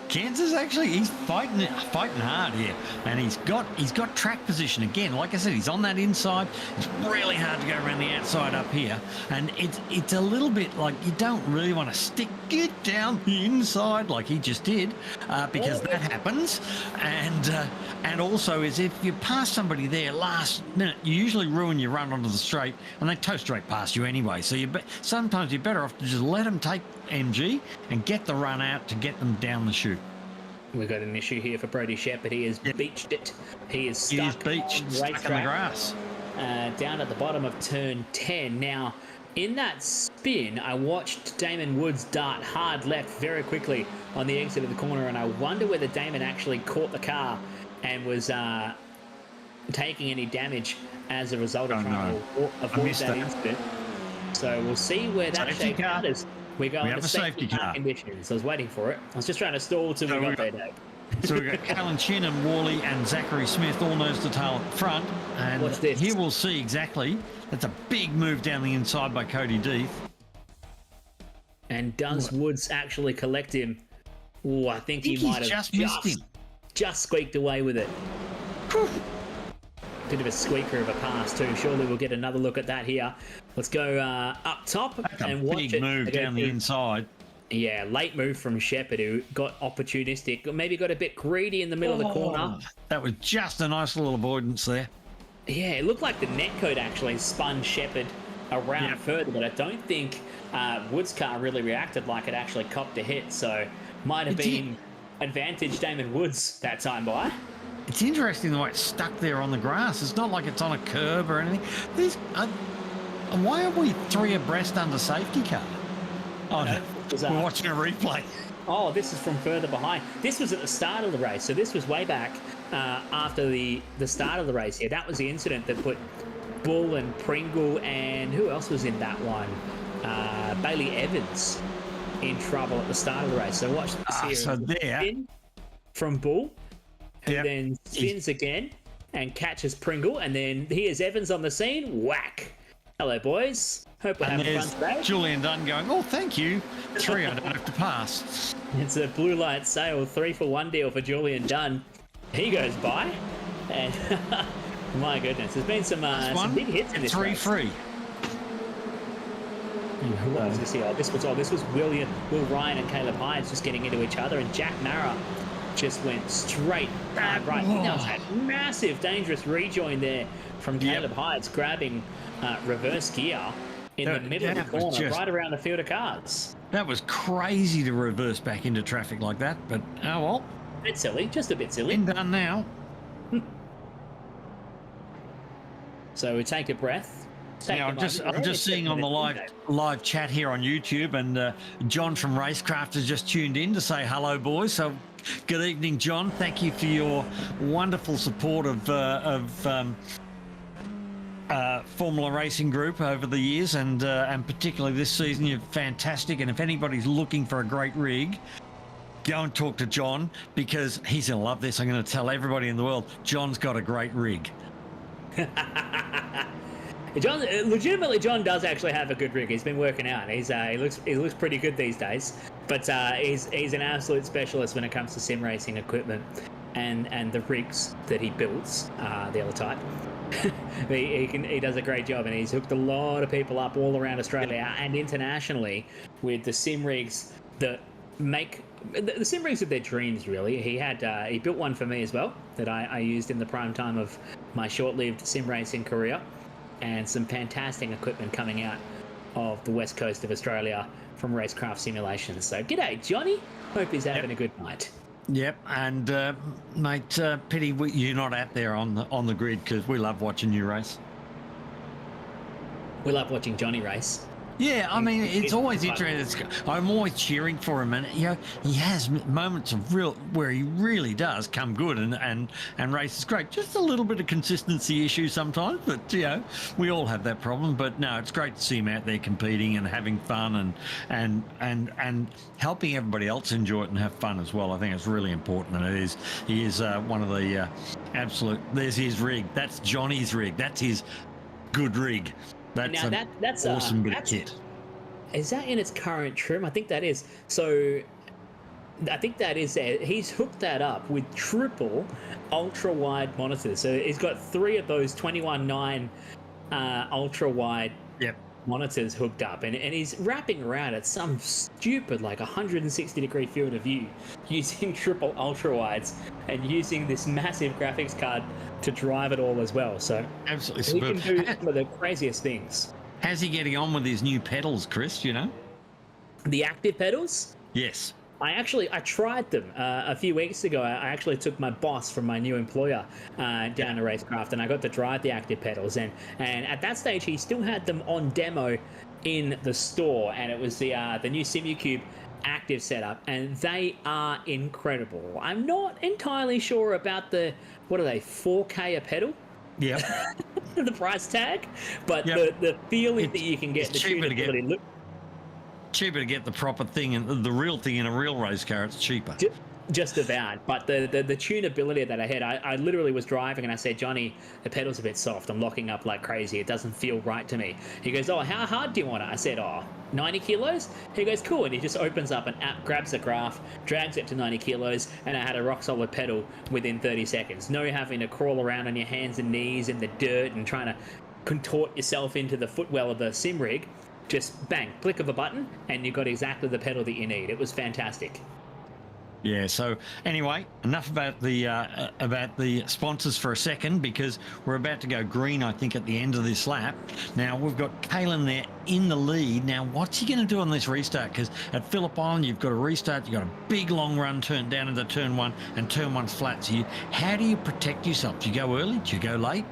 Speaker 2: Kansas actually, he's fighting hard here, and he's got track position again. Like I said, he's on that inside. It's really hard to go around the outside up here, and it's a little bit like you don't really want to stick it down the inside like he just did, because that happens, and also is if you pass somebody there last minute, you usually ruin your run onto the straight, and they tow straight past you anyway. So sometimes you're better off to just let them take MG and get the run out to get them down the chute.
Speaker 1: We've got an issue here for Brody Shepherd. He has beached it. He is stuck,
Speaker 2: stuck in the grass.
Speaker 1: Down at the bottom of turn 10. Now, in that spin, I watched Damon Woods dart hard left very quickly on the exit of the corner, and I wonder whether Damon actually caught the car and was taking any damage as a result of trying to avoid that incident. So we'll see where that shakes out as we go into safety car conditions. I was waiting for it. I was just trying to stall till we got there, Dave.
Speaker 2: So we've got Callan Chin and Worley and Zachary Smith all nose to tail up front. And
Speaker 1: what's this?
Speaker 2: Here we'll see exactly. That's a big move down the inside by Cody Deeth.
Speaker 1: And does Woods actually collect him? Oh, I think he might have
Speaker 2: just missed him.
Speaker 1: Just squeaked away with it.
Speaker 2: Whew.
Speaker 1: Bit of a squeaker of a pass too. Surely we'll get another look at that here. Let's go up top and watch it.
Speaker 2: Big move down the inside.
Speaker 1: Yeah, late move from Shepherd, who got opportunistic, maybe got a bit greedy in the middle of the corner.
Speaker 2: That was just a nice little avoidance there.
Speaker 1: Yeah, it looked like the netcode actually spun Shepherd around further, but I don't think Woods' car really reacted like it actually copped a hit, so might have been advantage Damon Woods that time by.
Speaker 2: It's interesting the way it's stuck there on the grass. It's not like it's on a curb or anything. Why are we three abreast under safety car? Oh, no. We're watching a replay.
Speaker 1: Oh, this is from further behind. This was at the start of the race, so this was way back after the start of the race here. That was the incident that put Bull and Pringle and who else was in that one? Bailey Evans in trouble at the start of the race. So watch this here.
Speaker 2: So there.
Speaker 1: Spin from Bull, who then spins again and catches Pringle, and then here's Evans on the scene. Whack. Hello, boys. Hope we're having fun today.
Speaker 2: Julian Dunn going, oh, thank you. 3, I don't have to pass.
Speaker 1: It's a blue light sale, 3-for-1 deal for Julian Dunn. He goes by, and my goodness, there's been some big hits in this race.
Speaker 2: 3-3.
Speaker 1: This was Will Ryan and Caleb Hydes just getting into each other, and Jack Mara just went straight right. That was a massive, dangerous rejoin there from Caleb Hydes, grabbing reverse gear in the middle of the corner, right around the field of cars.
Speaker 2: That was crazy to reverse back into traffic like that, but oh well.
Speaker 1: A bit silly, just a bit silly.
Speaker 2: Been done now.
Speaker 1: So we take a breath.
Speaker 2: I'm just seeing on the live chat here on YouTube, and John from Racecraft has just tuned in to say hello, boys. So good evening, John. Thank you for your wonderful support of Formula Racing Group over the years, and particularly this season. You're fantastic, and if anybody's looking for a great rig, go and talk to John, because he's going to love this. I'm going to tell everybody in the world, John's got a great rig.
Speaker 1: John does actually have a good rig. He's been working out. He looks pretty good these days. But he's an absolute specialist when it comes to sim racing equipment and the rigs that he builds. The other type. he does a great job, and he's hooked a lot of people up all around Australia and internationally with the sim rigs that make the sim rigs of their dreams. Really, he built one for me as well that I used in the prime time of my short-lived sim racing career, and some fantastic equipment coming out of the west coast of Australia from Racecraft Simulations. So g'day, Johnny. Hope he's having a good night.
Speaker 2: Yep, and mate, pity you're not out there on the grid, because we love watching you race.
Speaker 1: We love watching Johnny race.
Speaker 2: Yeah, I mean, it's always interesting. I'm always cheering for him, and he has moments of where he really does come good and races great. Just a little bit of consistency issue sometimes, but we all have that problem. But no, it's great to see him out there competing and having fun and helping everybody else enjoy it and have fun as well. I think it's really important, and he is one of the absolute. There's his rig. That's Johnny's rig. That's his good rig. That's awesome bit of kit.
Speaker 1: Is that in its current trim? I think that is. So I think that is there. He's hooked that up with triple ultra wide monitors. So he's got 3 of those 21.9 ultra wide
Speaker 2: Yep.
Speaker 1: monitors hooked up, and he's wrapping around at some stupid like 160-degree field of view using triple ultra wides and using this massive graphics card to drive it all as well. So
Speaker 2: Absolutely
Speaker 1: he
Speaker 2: superb.
Speaker 1: can do some of the craziest things.
Speaker 2: How's he getting on with his new pedals, Chris? You know?
Speaker 1: The active pedals,
Speaker 2: Yes.
Speaker 1: I tried them a few weeks ago. I actually took my boss from my new employer down to Racecraft, and I got to drive the active pedals. And at that stage, he still had them on demo in the store, and it was the new SimuCube active setup, and they are incredible. I'm not entirely sure about the, what are they, 4K a pedal?
Speaker 2: Yep.
Speaker 1: The price tag, but
Speaker 2: Yep.
Speaker 1: the feeling that you can get, the
Speaker 2: it's cheaper to get.
Speaker 1: tunability.
Speaker 2: Cheaper to get the proper thing and the real thing in a real race car. It's cheaper.
Speaker 1: Just about, but the tunability that I had, I literally was driving and I said, Johnny, the pedal's a bit soft. I'm locking up like crazy. It doesn't feel right to me. He goes, oh, how hard do you want it? I said, 90 kilos. He goes, cool. And he just opens up an app, grabs the graph, drags it to 90 kilos, and I had a rock solid pedal within 30 seconds. No having to crawl around on your hands and knees in the dirt and trying to contort yourself into the footwell of the sim rig. Just bang, click of a button, and you got exactly the pedal that you need. It was fantastic.
Speaker 2: Yeah. So anyway, enough about the sponsors for a second, because we're about to go green, I think, at the end of this lap. Now we've got Kalen there in the lead. Now what's he going to do on this restart? Because at Phillip Island, you've got a restart. You've got a big long run turn down into turn 1, and turn 1's flat. So how do you protect yourself? Do you go early? Do you go late?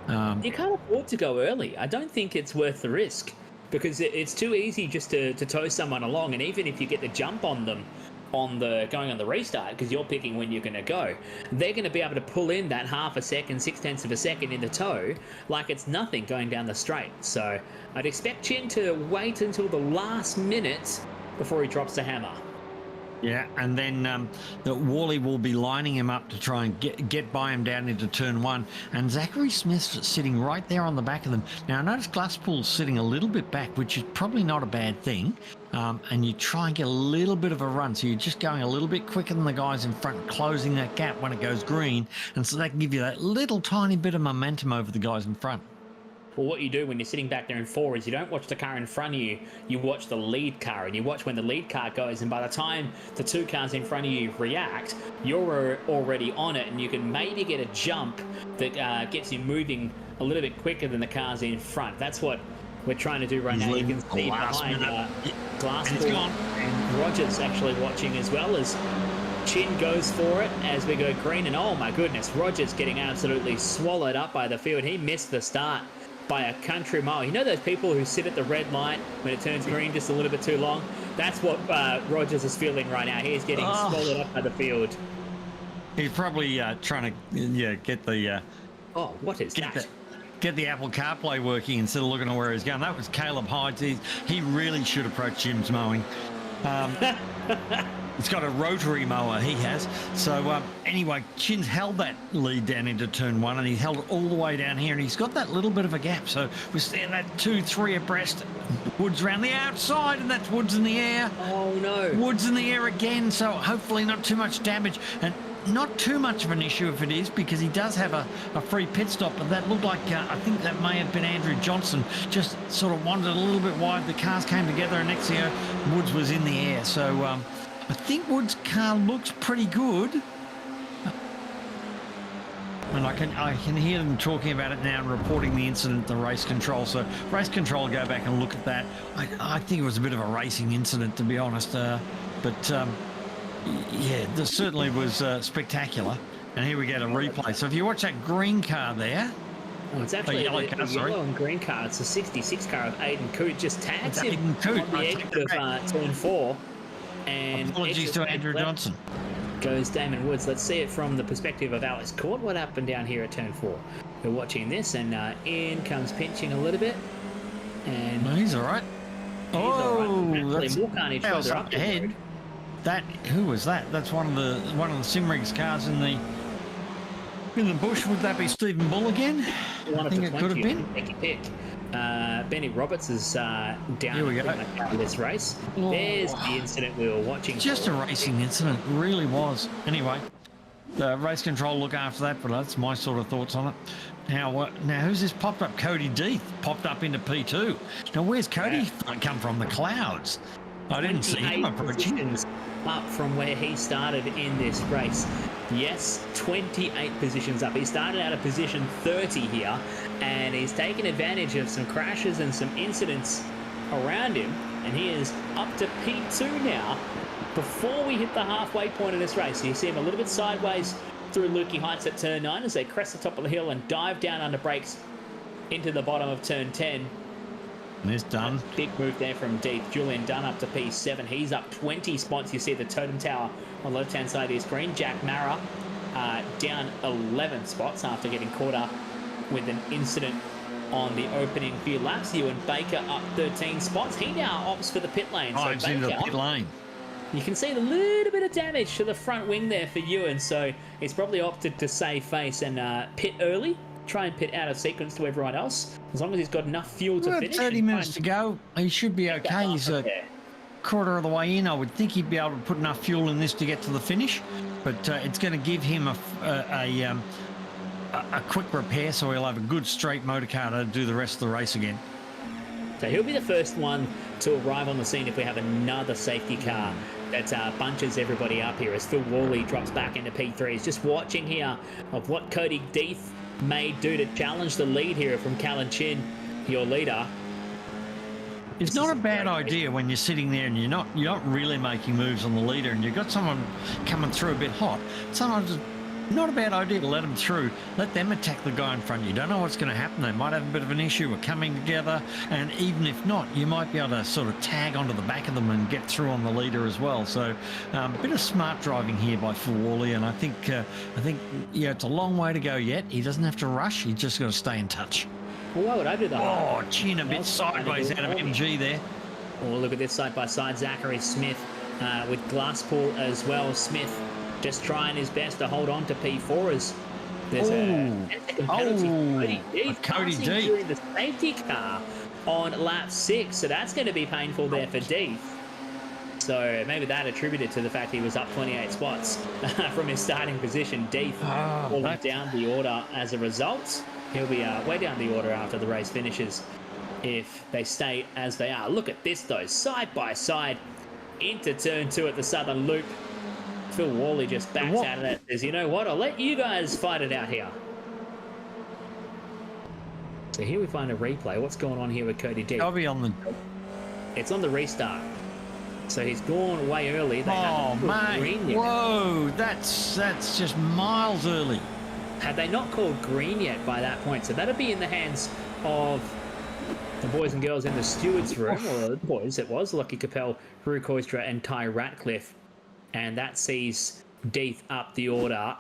Speaker 1: You can't afford to go early. I don't think it's worth the risk, because it's too easy just to tow someone along. And even if you get the jump on them going on the restart, because you're picking when you're going to go, they're going to be able to pull in that half a second, 0.6 of a second into tow like it's nothing going down the straight. So I'd expect Chin to wait until the last minute before he drops the hammer.
Speaker 2: Yeah, and then Wally will be lining him up to try and get by him down into turn 1. And Zachary Smith's sitting right there on the back of them. Now, I notice Glasspool's sitting a little bit back, which is probably not a bad thing. And you try and get a little bit of a run. So you're just going a little bit quicker than the guys in front, closing that gap when it goes green. And so that can give you that little tiny bit of momentum over the guys in front.
Speaker 1: Well, what you do when you're sitting back there in 4 is you don't watch the car in front of you, you watch the lead car, and you watch when the lead car goes, and by the time the 2 cars in front of you react, you're already on it, and you can maybe get a jump that gets you moving a little bit quicker than the cars in front. That's what we're trying to do right now. You can see behind Glasspool and Rogers actually watching as well, as Chin goes for it as we go green, and oh my goodness, Rogers getting absolutely swallowed up by the field. He missed the start by a country mile. You know those people who sit at the red light when it turns green just a little bit too long? That's what Rogers is feeling right now. He's getting swallowed up by the field.
Speaker 2: He's probably trying to get the...
Speaker 1: what is that?
Speaker 2: Get the Apple CarPlay working instead of looking at where he's going. That was Caleb Hyde. He really should approach Jim's mowing. It's got a rotary mower, he has. So anyway, Chin's held that lead down into turn 1, and he held it all the way down here, and he's got that little bit of a gap. So we're standing at 2-3 abreast. Woods around the outside, and that's Woods in the air.
Speaker 1: Oh no.
Speaker 2: Woods in the air again, so hopefully not too much damage. And not too much of an issue if it is, because he does have a free pit stop, but that looked like, I think that may have been Andrew Johnson, just sort of wandered a little bit wide. The cars came together, and next thing you know, Woods was in the air. So I think Woods' car looks pretty good. And I can hear them talking about it now and reporting the incident to race control. So race control will go back and look at that. I think it was a bit of a racing incident, to be honest. But yeah, this certainly was spectacular. And here we get a replay. So if you watch that green car there,
Speaker 1: it's actually
Speaker 2: yellow
Speaker 1: and green car. It's a 66 car of Aiden Coote. Just tags him
Speaker 2: Aiden Coote.
Speaker 1: on the exit of turn 4. And
Speaker 2: apologies to Andrew Johnson.
Speaker 1: Goes Damon Woods. Let's see it from the perspective of Alex Court. What happened down here at turn 4? We're watching this, and in comes pinching a little bit. And
Speaker 2: no, he's all right.
Speaker 1: That's more carnage further up
Speaker 2: ahead. Who was that? That's one of the Simrigs cars in the In the bush, would that be Stephen Bull again?
Speaker 1: One
Speaker 2: I think
Speaker 1: of the
Speaker 2: it could have
Speaker 1: 20
Speaker 2: been.
Speaker 1: pick. Benny Roberts is down
Speaker 2: Here we go.
Speaker 1: out of this race.
Speaker 2: Oh.
Speaker 1: There's the incident we were watching.
Speaker 2: Just a racing incident, really was. Anyway, the race control look after that, but that's my sort of thoughts on it. Now who's this popped up? Cody Deeth popped up into P2. Now, where's Cody come from? The clouds. I didn't see him approaching.
Speaker 1: Up from where he started in this race. Yes, 28 positions up. He started out of position 30 here, and he's taken advantage of some crashes and some incidents around him, and he is up to P2 now before we hit the halfway point of this race. So you see him a little bit sideways through Lukey Heights at turn 9 as they crest the top of the hill and dive down under brakes into the bottom of turn 10.
Speaker 2: And it's done.
Speaker 1: Big move there from Deep. Julian Dunn up to P7. He's up 20 spots. You see the totem tower on the left-hand side of your screen. Jack Mara down 11 spots after getting caught up with an incident on the opening few laps. Ewan Baker up 13 spots. He now opts for the pit lane.
Speaker 2: Oh, it's into the pit lane.
Speaker 1: You can see the little bit of damage to the front wing there for Ewan, so he's probably opted to save face and pit early. Try and pit out of sequence to everyone else, as long as he's got enough fuel to finish.
Speaker 2: 30 minutes to go. He should be okay. He's a quarter of the way in. I would think he'd be able to put enough fuel in this to get to the finish, but it's going to give him a quick repair, so he'll have a good straight motor car to do the rest of the race again.
Speaker 1: So he'll be the first one to arrive on the scene if we have another safety car that bunches everybody up here as Phil Worley drops back into P3. He's just watching here of what Cody Deeth may do to challenge the lead here from Callan Chin, your leader.
Speaker 2: It's not a bad idea when you're sitting there and you're not really making moves on the leader and you've got someone coming through a bit hot. Sometimes it's not a bad idea to let them through. Let them attack the guy in front. You don't know what's going to happen. They might have a bit of an issue with coming together, and even if not, you might be able to sort of tag onto the back of them and get through on the leader as well. So a bit of smart driving here by Phil Worley, and I think it's a long way to go yet. He doesn't have to rush. He's just got to stay in touch.
Speaker 1: Well, why would I do that?
Speaker 2: Oh, chin a bit sideways out of MG there.
Speaker 1: Oh, look at this side by side. Zachary Smith with Glasspool as well. Smith just trying his best to hold on to P4 as there's a penalty. Cody Deeth during the safety car on lap 6, so that's going to be painful there for Deeth. So maybe that attributed to the fact he was up 28 spots from his starting position. Deeth falling down the order as a result. He'll be way down the order after the race finishes if they stay as they are. Look at this though, side by side into turn 2 at the Southern Loop. Phil Worley just backs out of that. Says, you know what? I'll let you guys fight it out here. So here we find a replay. What's going on here with Cody Deeth?
Speaker 2: I'll be on the...
Speaker 1: It's on the restart. So he's gone way early. They
Speaker 2: mate. Whoa, that's just miles early.
Speaker 1: Had they not called green yet by that point, so that'd be in the hands of the boys and girls in the stewards room, or the boys it was, Lockie Capel, Rue Koistra and Ty Ratcliffe. And that sees Deeth up the order.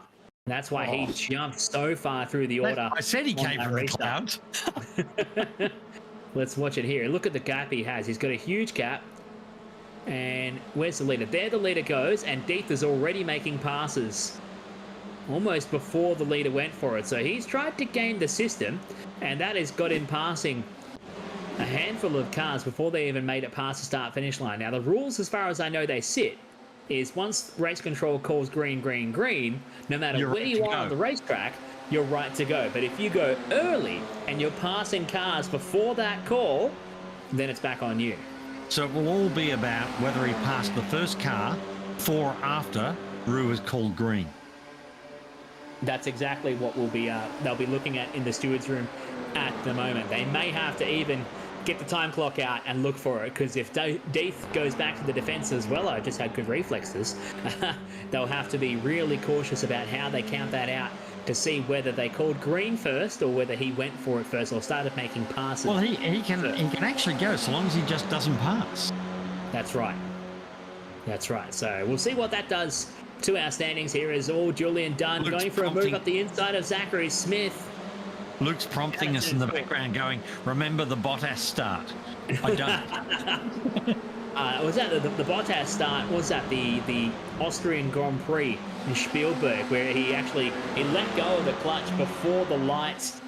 Speaker 1: That's why he jumped so far through the order.
Speaker 2: I said he came from the clouds.
Speaker 1: Let's watch it here. Look at the gap he has. He's got a huge gap. And where's the leader? There the leader goes, and Deeth is already making passes almost before the leader went for it. So he's tried to game the system, and that has got him passing a handful of cars before they even made it past the start-finish line. Now, the rules, as far as I know, they sit is once race control calls green, green, green, no matter where you are on the racetrack, you're right to go. But if you go early and you're passing cars before that call, then it's back on you.
Speaker 2: So it will all be about whether he passed the first car or after Rue is called green.
Speaker 1: That's exactly what they'll be looking at in the stewards room at the moment. They may have to even get the time clock out and look for it, because if Deeth goes back to the defense as well, I just had good reflexes, they'll have to be really cautious about how they count that out to see whether they called green first or whether he went for it first or started making passes.
Speaker 2: Well, he can actually go so long as he just doesn't pass.
Speaker 1: That's right. That's right. So we'll see what that does to our standings here as all Julian Dunn going for a move up the inside of Zachary Smith.
Speaker 2: Luke's prompting us in the background going, remember the Bottas start. I don't.
Speaker 1: Was that the Bottas start? Was that the Austrian Grand Prix in Spielberg, where he let go of the clutch before the lights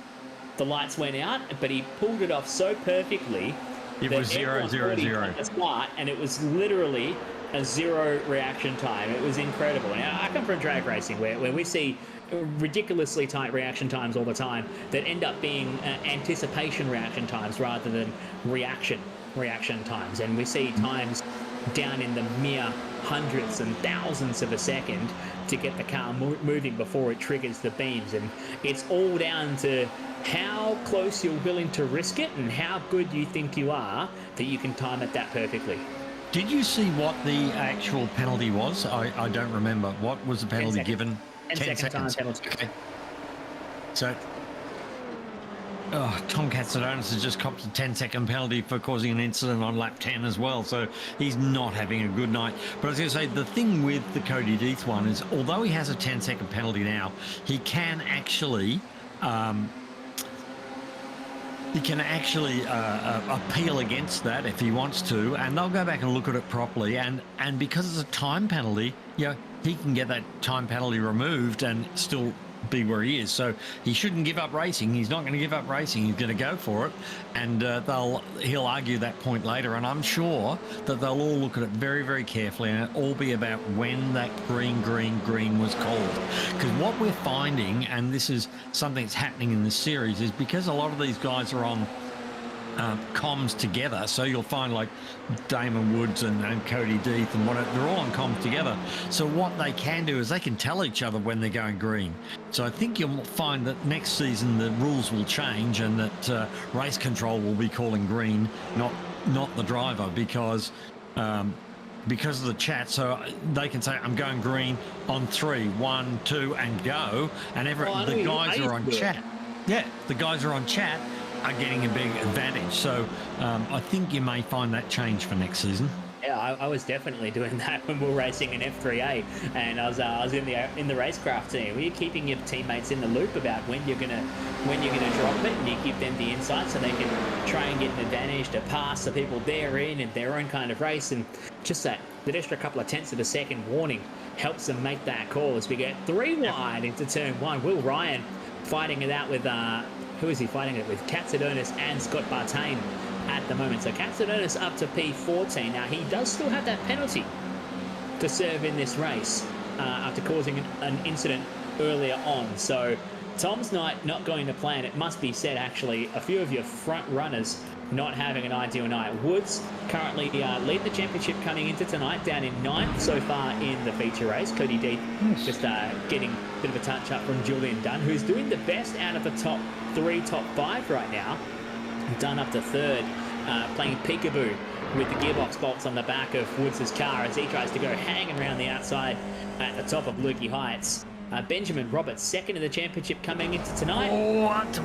Speaker 1: went out, but he pulled it off so perfectly.
Speaker 2: It was 0-0-0
Speaker 1: at the start, and it was literally a 0 reaction time. It was incredible. Now, I come from drag racing, where we see ridiculously tight reaction times all the time that end up being anticipation reaction times rather than reaction times, and we see times down in the mere hundredths and thousands of a second to get the car moving before it triggers the beams. And it's all down to how close you're willing to risk it and how good you think you are that you can time it that perfectly.
Speaker 2: Did you see what the actual penalty was? I don't remember. What was the penalty given?
Speaker 1: 10 seconds. Time penalty.
Speaker 2: Okay. So, Tom Katsudonis has just copped a 10-second penalty for causing an incident on lap 10 as well. So he's not having a good night. But I was going to say, the thing with the Cody Death one is, although he has a 10-second penalty now, he can actually appeal against that if he wants to, and they'll go back and look at it properly. And because it's a time penalty, he can get that time penalty removed and still be where he is. So he shouldn't give up racing. He's not going to give up racing. He's going to go for it, and he'll argue that point later. And I'm sure that they'll all look at it very, very carefully, and it'll all be about when that green was called. Because what we're finding, and this is something that's happening in this series, is because a lot of these guys are on comms together, so you'll find like Damon Woods and Cody Death and whatever, they're all on comms together. So what they can do is they can tell each other when they're going green. So I think you'll find that next season the rules will change, and that race control will be calling green, not the driver, because of the chat. So they can say, I'm going green on 3, 1, 2, and go. And the guys are on chat. Yeah, the guys are on chat are getting a big advantage. So I think you may find that change for next season.
Speaker 1: Yeah, I was definitely doing that when we were racing in F3A, and I was in the racecraft team. Were you keeping your teammates in the loop about when you're gonna drop it, and you give them the insight so they can try and get an advantage to pass the people they're in their own kind of race, and just that extra couple of tenths of a second warning helps them make that call as we get 3 wide into turn 1. Will Ryan fighting it out with who is he fighting it with? Katsudonis and Scott Bartain at the moment. So Katsudonis up to P14. Now, he does still have that penalty to serve in this race after causing an incident earlier on. So Tom's night not going to plan. It must be said, actually, a few of your front runners not having an ideal night. Woods currently lead the championship coming into tonight, down in 9th so far in the feature race. Cody Death just getting a bit of a touch up from Julian Dunn, who's doing the best out of the top 3, top 5 right now. Dunn up to 3rd, playing peekaboo with the gearbox bolts on the back of Woods' car as he tries to go hanging around the outside at the top of Lukey Heights. Benjamin Roberts, 2nd in the championship coming into tonight.
Speaker 2: What?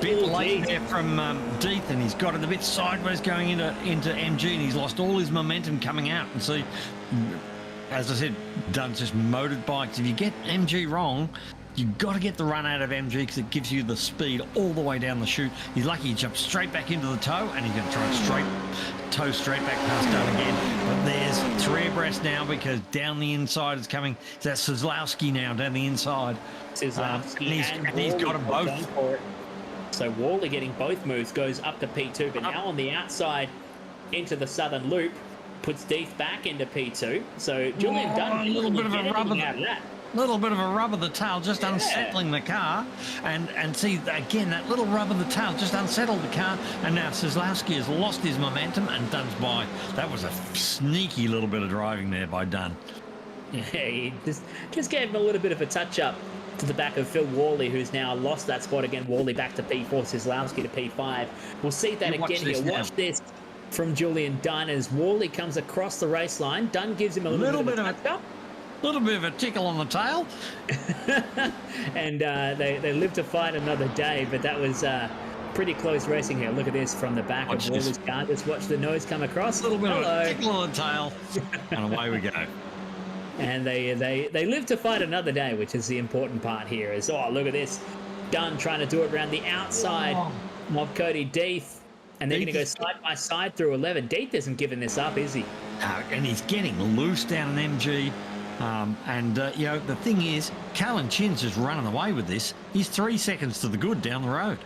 Speaker 2: Bit late there from Death, and he's got it a bit sideways going into MG, and he's lost all his momentum coming out. And see, as I said, Dunn's just motored bikes. If you get MG wrong, you've got to get the run out of MG because it gives you the speed all the way down the chute. He's lucky he jumped straight back into the toe, and he's going to try and toe straight back past Dunn again. But there's 3 abreast now, because down the inside is coming. That's Szlowski now down the inside.
Speaker 1: Szlowski
Speaker 2: and he's got them both.
Speaker 1: So Worley getting both moves, goes up to P2, but now on the outside into the southern loop, puts Death back into P2. So Julian Dunn,
Speaker 2: a little bit of a rub of
Speaker 1: that.
Speaker 2: Little bit of a rub of the tail, just unsettling the car, and see again that little rub of the tail just unsettled the car, and now Szlowski has lost his momentum and Dunn's by. That was a sneaky little bit of driving there by Dunn.
Speaker 1: Yeah, he just gave him a little bit of a touch up to the back of Phil Worley, who's now lost that spot again. Worley back to P4, Szlowski to P5. We'll see that again here. Watch this from Julian Dunn as Worley comes across the race line. Dunn gives him a little bit of a touch up.
Speaker 2: Little bit of a tickle on the tail.
Speaker 1: And they live to fight another day, but that was pretty close racing here. Look at this from the back of Worley's car. Just watch the nose come across.
Speaker 2: A little bit of a tickle on the tail. And away we go.
Speaker 1: And they live to fight another day, which is the important part here. Is, look at this. Dunn trying to do it around the outside of Cody Death. and they're going to go side by side through 11. Deeth isn't giving this up, is he?
Speaker 2: And he's getting loose down an MG. You know, the thing is, Callan Chin's just running away with this. He's 3 seconds to the good down the road.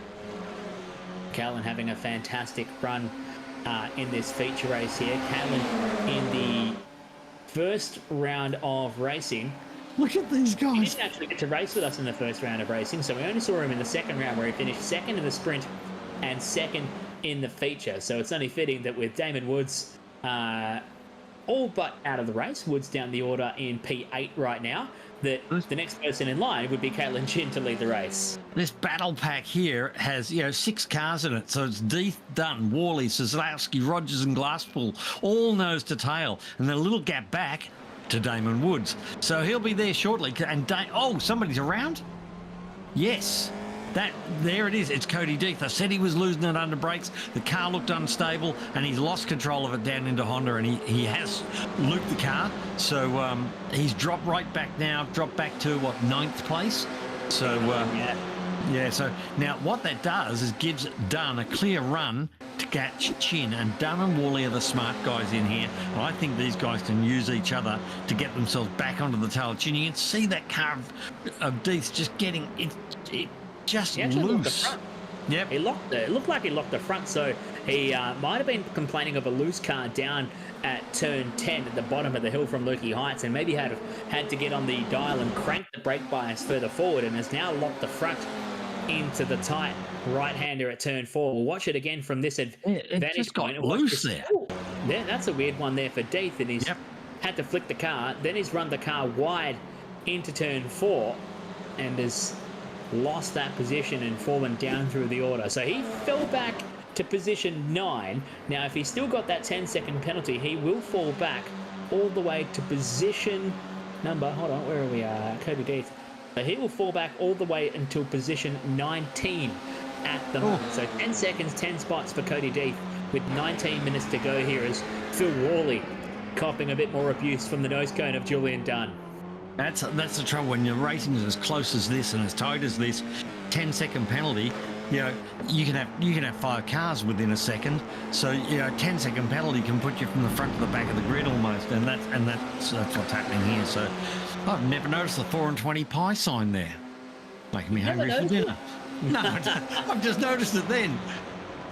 Speaker 1: Callan having a fantastic run in this feature race here. Callan in the first round of racing.
Speaker 2: Look at these
Speaker 1: He
Speaker 2: guys.
Speaker 1: didn't actually get to race with us in the first round of racing, so we only saw him in the second round where he finished second in the sprint and second in the feature. So it's only fitting that with Damon Woods all but out of the race, Woods down the order in P8 right now, that the next person in line would be Caitlin Chin to lead the race.
Speaker 2: This battle pack here has, you know, 6 cars in it. So it's Deeth, Dunn, Worley, Sazlowski, Rogers and Glasspool, all nose to tail. And then a little gap back to Damon Woods. So he'll be there shortly. And oh, somebody's around? Yes. There it is. It's Cody Deeth. I said he was losing it under brakes. The car looked unstable, and he's lost control of it down into Honda, and he has looped the car. So he's dropped right back now, dropped back to, what, 9th place? So, yeah, so now what that does is gives Dunn a clear run to catch Chin, and Dunn and Worley are the smart guys in here. And I think these guys can use each other to get themselves back onto the tail of Chin. You can see that car of Deeth just getting it just loose. Yep.
Speaker 1: It looked like he locked the front, so he might have been complaining of a loose car down at turn 10 at the bottom of the hill from Lukey Heights, and maybe had to get on the dial and crank the brake bias further forward, and has now locked the front into the tight right-hander at turn 4. We'll watch it again from this vantage
Speaker 2: just got
Speaker 1: point.
Speaker 2: loose there.
Speaker 1: Yeah, that's a weird one there for Deeth, and he's had to flick the car. Then he's run the car wide into turn 4 and has lost that position and fallen down through the order. So he fell back to position 9. Now, if he's still got that 10-second penalty, he will fall back all the way to position number, hold on, where are we? Cody Deeth. So he will fall back all the way until position 19 at the moment. So 10 seconds, 10 spots for Cody Deeth with 19 minutes to go here as Phil Worley copping a bit more abuse from the nose cone of Julian Dunn.
Speaker 2: That's the trouble when you're racing as close as this and as tight as this. 10-second penalty, you know, you can have 5 cars within a second. So, you know, 10-second penalty can put you from the front to the back of the grid almost, and that's what's happening here. So I've never noticed the 4 and 20 pie sign there. Making me hungry for dinner. No, I've just noticed it then.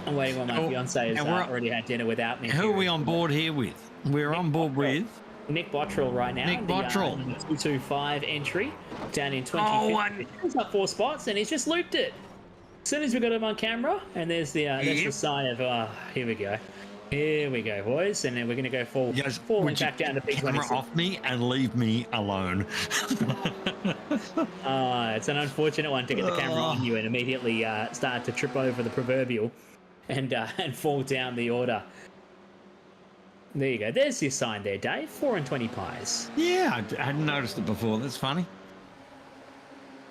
Speaker 1: I'm waiting while my fiance has already had dinner without me.
Speaker 2: Who are we on board here with? We're on board with
Speaker 1: Nick Bottrell right now.
Speaker 2: Nick Bottrell.
Speaker 1: 225 entry down in 2015. He's up 4 spots and he's just looped it. As soon as we got him on camera, and there's the that's the sign of here we go. Here we go, boys, and then we're going to go falling back down to P26.
Speaker 2: Camera off me and leave me alone.
Speaker 1: It's an unfortunate one to get the camera on you and immediately start to trip over the proverbial and fall down the order. There you go. There's your sign there, Dave. 4 and 20 pies.
Speaker 2: Yeah, I hadn't noticed it before. That's funny.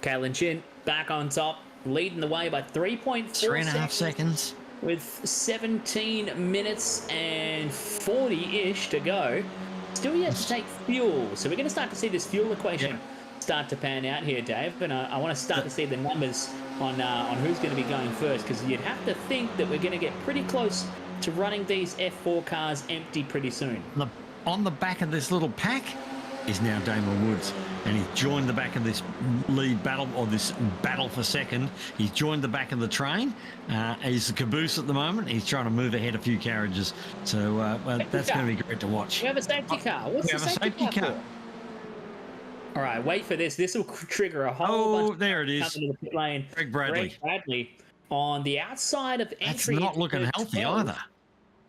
Speaker 1: Caitlin Chin back on top, leading the way by 3.4
Speaker 2: 3.5 seconds.
Speaker 1: With 17 minutes and 40-ish to go. Still yet to take fuel. So we're going to start to see this fuel equation start to pan out here, Dave. And I want to start to see the numbers on who's going to be going first, because you'd have to think that we're going to get pretty close to running these F4 cars empty pretty soon.
Speaker 2: On the back of this little pack is now Damon Woods, and he's joined the back of this lead battle, or this battle for second. He's joined the back of the train. He's the caboose at the moment. He's trying to move ahead a few carriages. So that's going to be great to watch.
Speaker 1: We have a safety car. What's the safety car for? All right, wait for this. This will trigger a whole bunch
Speaker 2: there it is.
Speaker 1: Coming to the pit lane.
Speaker 2: Greg Bradley.
Speaker 1: Greg Bradley on the outside of entry.
Speaker 2: That's not looking healthy either.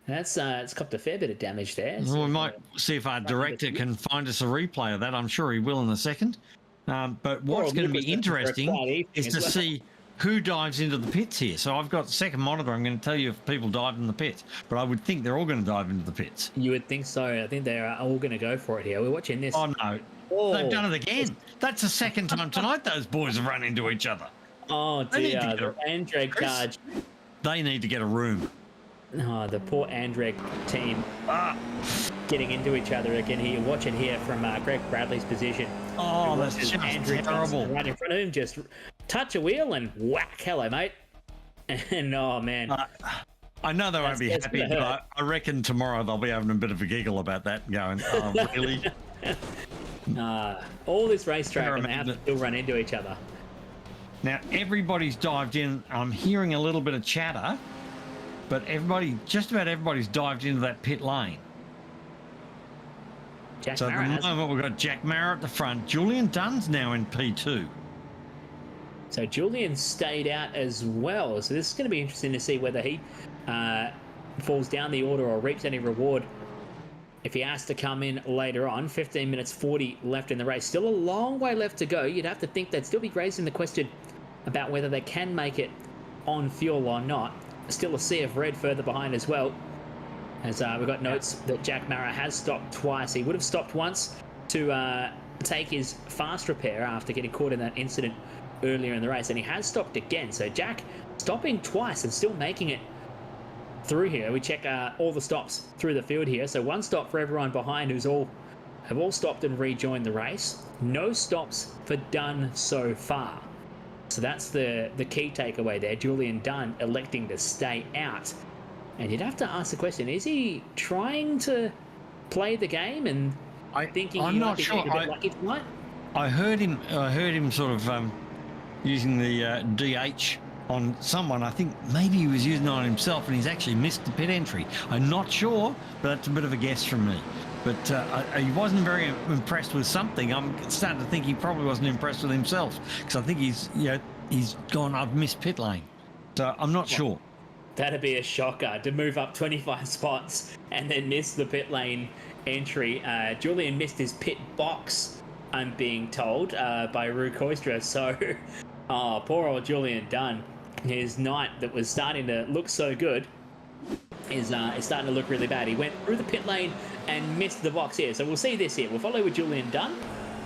Speaker 1: That's it's copped a fair bit of damage there.
Speaker 2: Well, we might see if our director can find us a replay of that. I'm sure he will in a second. But what's going to be interesting is to see who dives into the pits here. So I've got the second monitor. I'm going to tell you if people dive in the pits. But I would think they're all going to dive into the pits.
Speaker 1: You would think so. I think they're all going to go for it here. We're watching this.
Speaker 2: Oh, no. They've done it again. That's the second time tonight those boys have run into each other.
Speaker 1: Oh, dear. The Andreg charge.
Speaker 2: They need to get a room.
Speaker 1: Oh, the poor Andreg team getting into each other again here. Watch it here from Greg Bradley's position.
Speaker 2: Oh, that's just terrible.
Speaker 1: Right in front of him, just touch a wheel and whack. Hello, mate. And, oh, man.
Speaker 2: I know they won't be
Speaker 1: That's
Speaker 2: happy,
Speaker 1: gonna hurt.
Speaker 2: but I reckon tomorrow they'll be having a bit of a giggle about that and going, oh, really?
Speaker 1: All this racetrack and they have to
Speaker 2: Imagine
Speaker 1: still run into each other.
Speaker 2: Now, everybody's dived in. I'm hearing a little bit of chatter, but just about everybody's dived into that pit lane.
Speaker 1: Jack
Speaker 2: So
Speaker 1: Mara
Speaker 2: at the
Speaker 1: has.
Speaker 2: moment, we've got Jack Mara at the front. Julian Dunn's now in P2.
Speaker 1: So Julian stayed out as well. So this is going to be interesting to see whether he falls down the order or reaps any reward if he has to come in later on. 15 minutes 40 left in the race. Still a long way left to go. You'd have to think they'd still be raising the question about whether they can make it on fuel or not. Still a sea of red further behind as well. As we've got notes that Jack Mara has stopped twice. He would have stopped once to take his fast repair after getting caught in that incident earlier in the race, and he has stopped again. So Jack stopping twice and still making it through here. We check all the stops through the field here. So one stop for everyone behind have all stopped and rejoined the race. No stops for Dunn so far. So that's the key takeaway there. Julian Dunn electing to stay out. And you'd have to ask the question, is he trying to play the game and thinking
Speaker 2: I'm
Speaker 1: he
Speaker 2: not
Speaker 1: might be
Speaker 2: sure.
Speaker 1: getting a bit lucky tonight?
Speaker 2: I heard him sort of using the DH on someone. I think maybe he was using it on himself, and he's actually missed the pit entry. I'm not sure, but that's a bit of a guess from me. But he wasn't very impressed with something. I'm starting to think he probably wasn't impressed with himself, because I think he's gone, I've missed pit lane. So I'm not sure.
Speaker 1: That'd be a shocker to move up 25 spots and then miss the pit lane entry. Julian missed his pit box, I'm being told, by Rue Koistra. So, poor old Julian Dunn. His night that was starting to look so good is starting to look really bad. He went through the pit lane and missed the box here. So we'll see this here. We'll follow with Julian Dunn,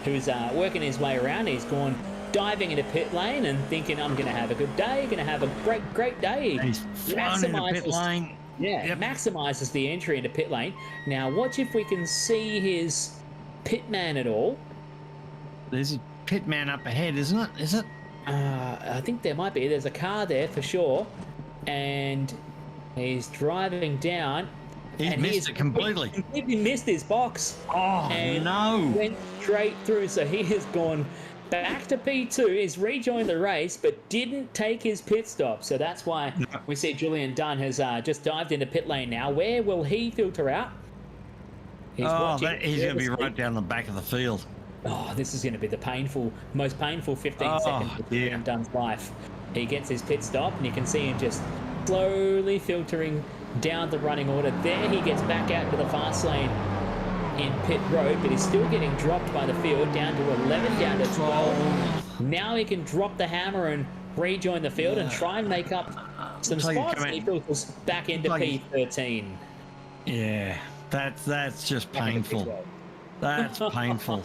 Speaker 1: who's working his way around. He's gone diving into pit lane and thinking, I'm going to have a good day, going to have a great day.
Speaker 2: And he's flown into pit lane.
Speaker 1: Yeah,
Speaker 2: Yep.
Speaker 1: maximizes the entry into pit lane. Now watch if we can see his pit man at all.
Speaker 2: There's a pit man up ahead, isn't it? Is it?
Speaker 1: I think there might be. There's a car there for sure. And he's driving down.
Speaker 2: He's
Speaker 1: and
Speaker 2: missed it completely.
Speaker 1: He completely missed his box.
Speaker 2: Oh,
Speaker 1: and
Speaker 2: no.
Speaker 1: went straight through. So he has gone back to P2. He's rejoined the race, but didn't take his pit stop. So that's why we see Julian Dunn has just dived into pit lane now. Where will he filter out? He's
Speaker 2: he's going to be right down the back of the field.
Speaker 1: Oh, this is going to be the most painful 15 seconds of Julian Dunn's life. He gets his pit stop, and you can see him just slowly filtering down the running order. There he gets back out to the fast lane in pit road, but he's still getting dropped by the field, down to 11, down to 12. Now he can drop the hammer and rejoin the field and try and make up some spots, and he filters back into P13.
Speaker 2: Yeah, that's just painful. That's painful.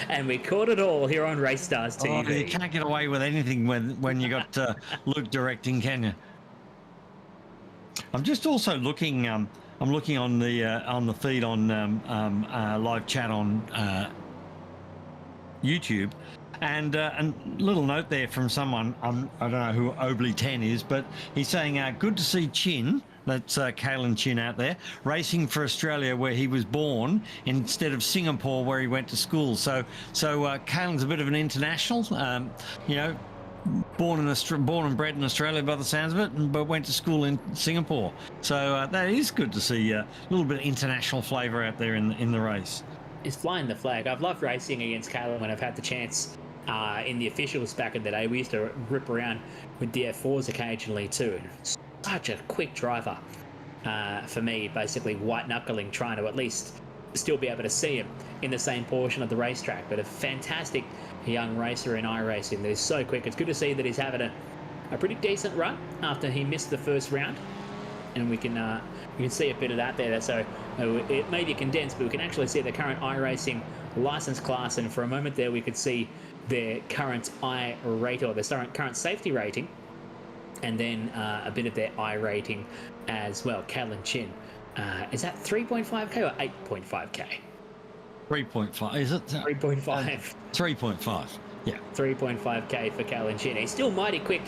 Speaker 1: And we caught it all here on Race Stars TV.
Speaker 2: Oh, you can't get away with anything when you got Luke directing, can you? I'm just also looking. I'm looking on the feed on live chat on YouTube, and a little note there from someone. I don't know who Obley 10 is, but he's saying, "Good to see Chin." That's Kalen Chin out there, racing for Australia where he was born instead of Singapore where he went to school. So Kalen's a bit of an international, born and bred in Australia by the sounds of it, but went to school in Singapore. So that is good to see a little bit of international flavour out there in the race.
Speaker 1: He's flying the flag. I've loved racing against Kalen when I've had the chance in the officials back in the day. We used to rip around with the F4s occasionally too. Such a quick driver for me, basically white knuckling, trying to at least still be able to see him in the same portion of the racetrack. But a fantastic young racer in iRacing that is so quick. It's good to see that he's having a pretty decent run after he missed the first round, and we can see a bit of that there. So it may be condensed, but we can actually see the current iRacing license class, and for a moment there we could see their current I rate, or their current safety rating, and then a bit of their I rating as well. Kalen Chin. Is that 3.5k or 8.5k?
Speaker 2: 3.5, is it?
Speaker 1: 3.5.
Speaker 2: 3.5, yeah.
Speaker 1: 3.5k for Kalen Chin. He's still mighty quick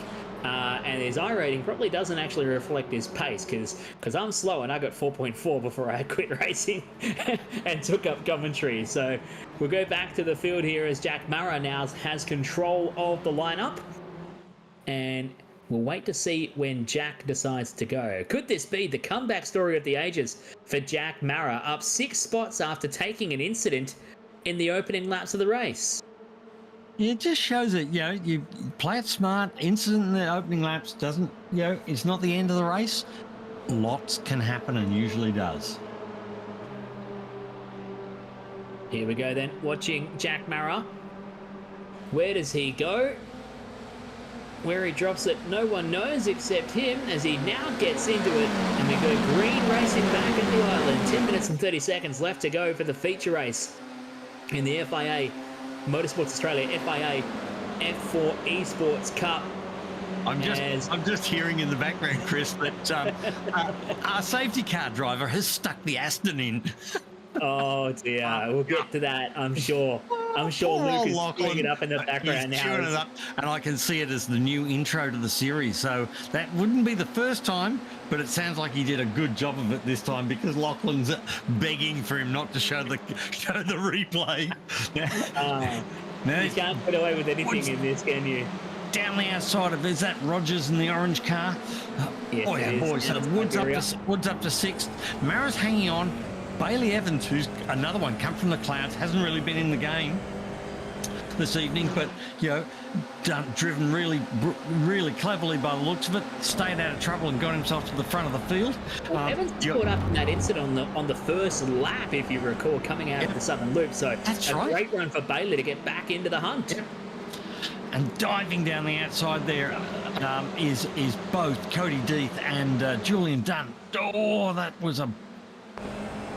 Speaker 1: and his iRating probably doesn't actually reflect his pace because I'm slow and I got 4.4 before I quit racing and took up commentary. So we'll go back to the field here as Jack Mara now has control of the lineup, and we'll wait to see when Jack decides to go. Could this be the comeback story of the ages for Jack Mara, up 6 spots after taking an incident in the opening laps of the race?
Speaker 2: It just shows that, you play it smart. Incident in the opening laps doesn't, it's not the end of the race. Lots can happen and usually does.
Speaker 1: Here we go then, watching Jack Mara. Where does he go? Where he drops it, no one knows except him, as he now gets into it. And we go green racing back at the island. 10 minutes and 30 seconds left to go for the feature race in the FIA Motorsports Australia FIA F4 Esports Cup.
Speaker 2: I'm just hearing in the background, Chris, that our safety car driver has stuck the Aston in.
Speaker 1: Oh dear, we'll get to that, I'm sure. I'm sure Luke is pulling it up in the background now.
Speaker 2: Chewing it up, and I can see it as the new intro to the series. So that wouldn't be the first time, but it sounds like he did a good job of it this time, because Lachlan's begging for him not to show the replay.
Speaker 1: Now, you can't get away with anything in this, can you?
Speaker 2: Down the outside of, is that Rogers in the orange car?
Speaker 1: Yes,
Speaker 2: oh yeah, boys. So Woods up to 6th. Mara's hanging on. Bailey Evans, who's another one, come from the clouds, hasn't really been in the game this evening, but driven really cleverly by the looks of it, stayed out of trouble and got himself to the front of the field.
Speaker 1: Well, Evans caught up in that incident on the first lap, if you recall, coming out of the Southern Loop. So
Speaker 2: that's
Speaker 1: a
Speaker 2: right.
Speaker 1: Great run for Bailey to get back into the hunt.
Speaker 2: Yep. And diving down the outside there is both Cody Deeth and Julian Dunn. Oh, that was a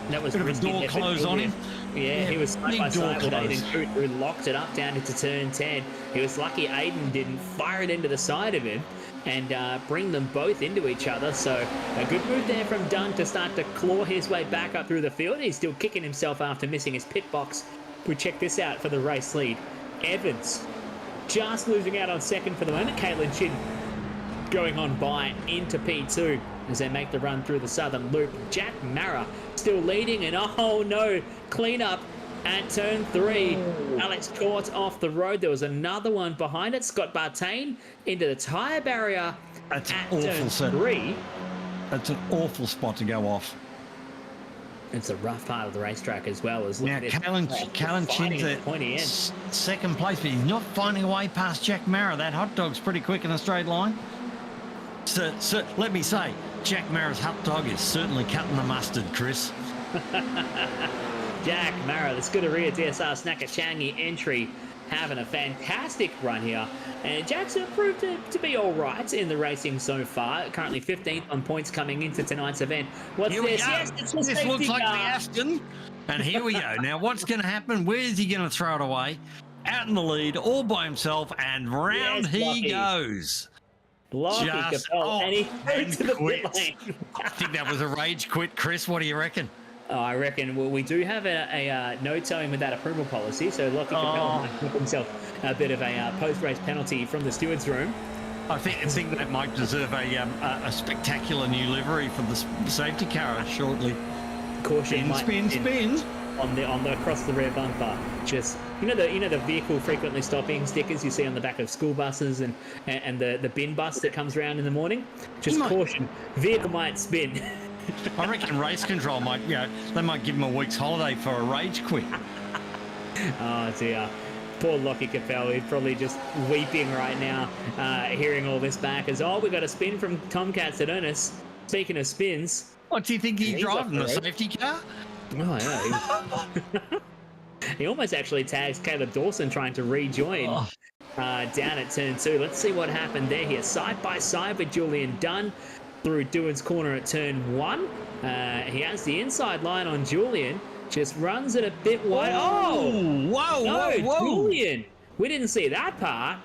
Speaker 1: bit
Speaker 2: of a door close on him.
Speaker 1: Yeah, he was side by side with Aiden Coote, who locked it up down into turn 10. He was lucky Aiden didn't fire it into the side of him and bring them both into each other. So a good move there from Dunn to start to claw his way back up through the field. He's still kicking himself after missing his pit box. We check this out for the race lead. Evans just losing out on second for the moment. Caitlin Chin going on by into P2 as they make the run through the Southern Loop. Jack Mara still leading, and oh no, clean up at turn 3. Alex Court off the road. There was another one behind it. Scott Bartain into the tyre barrier at turn 3.
Speaker 2: That's an awful spot to go off.
Speaker 1: It's a rough part of the racetrack as well. As
Speaker 2: now, Callan Chin's at second place, but he's not finding a way past Jack Mara. That hot dog's pretty quick in a straight line. So let me say, Jack Mara's hot dog is certainly cutting the mustard, Chris.
Speaker 1: Jack Mara, the Scuderia DSR Snacker Changi entry, having a fantastic run here. And Jack's proved to be all right in the racing so far. Currently 15th on points coming into tonight's event. What's this? Yes, it's the
Speaker 2: this looks like the Aston. And here we go. Now, what's going to happen? Where's he going to throw it away? Out in the lead, all by himself, and round he goes.
Speaker 1: Lockie Capel, and he goes to the pit lane.
Speaker 2: I think that was a rage quit, Chris. What do you reckon?
Speaker 1: I reckon we do have a no towing without approval policy, so Lockie Capel might give himself a bit of a post-race penalty from the stewards' room.
Speaker 2: I think that might deserve a spectacular new livery for the safety car shortly.
Speaker 1: Caution,
Speaker 2: spin
Speaker 1: on the across the rear bumper. Just the vehicle frequently stopping stickers you see on the back of school buses and the bin bus that comes around in the morning. Just caution, vehicle might spin.
Speaker 2: I reckon race control might, they might give him a week's holiday for a rage quit.
Speaker 1: Oh dear. Poor Lockie Capel, he's probably just weeping right now, hearing all this back. As we got a spin from Tomcats at Ernest. Speaking of spins.
Speaker 2: What do you think he's driving, the safety car?
Speaker 1: Oh, yeah. He almost actually tags Caleb Dawson trying to rejoin down at turn 2. Let's see what happened there here. Side by side with Julian Dunn through Dewan's corner at turn 1. He has the inside line on Julian. Just runs it a bit wide. Whoa. Julian. We didn't see that part.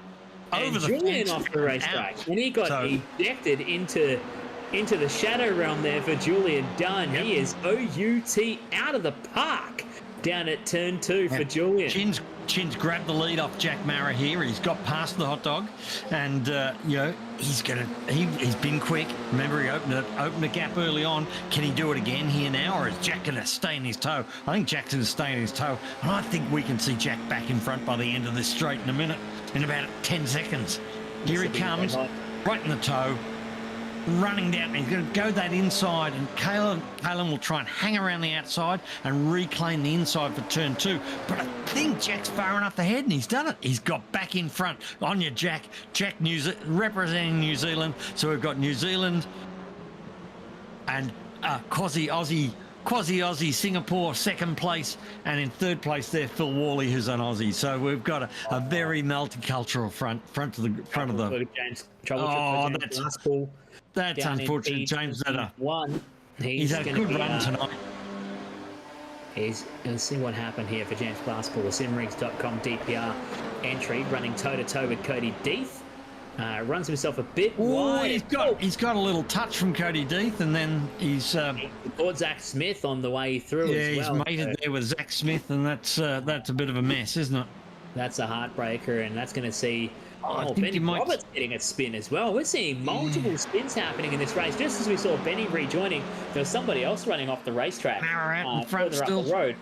Speaker 1: And Julian off the racetrack. And he got ejected into the shadow realm there for Julian Dunn. Yep. He is OUT out of the park. down at turn 2 for Julian.
Speaker 2: Chin's grabbed the lead off Jack Mara here. He's got past the hot dog, and he's been quick. Remember, he opened a gap early on. Can he do it again here now, or is Jack going to stay in his toe? I think Jack's going to stay in his toe, and I think we can see Jack back in front by the end of this straight in a minute, in about 10 seconds. Here he comes, right in the toe. Running down, he's going to go that inside, and Kalen will try and hang around the outside and reclaim the inside for turn 2. But I think Jack's far enough ahead, and he's done it. He's got back in front. On you, Jack. Jack representing New Zealand. So we've got New Zealand and Quasi-Aussie Singapore second place, and in third place there Phil Worley, who's an Aussie. So we've got a very multicultural front of the
Speaker 1: James.
Speaker 2: That's unfortunate. James Vetter. He's had a good run tonight.
Speaker 1: Let's see what happened here for James Glasspool. Simrigs.com DPR entry, running toe-to-toe with Cody Deeth. Runs himself a bit wide.
Speaker 2: He's got a little touch from Cody Deeth, and then he's
Speaker 1: caught Zach Smith on the way through as well.
Speaker 2: Yeah, he's mated there with Zach Smith, and that's a bit of a mess, isn't it?
Speaker 1: That's a heartbreaker, and that's going to see Benny Roberts getting a spin as well. We're seeing multiple spins happening in this race. Just as we saw Benny rejoining, there was somebody else running off the racetrack further up the road.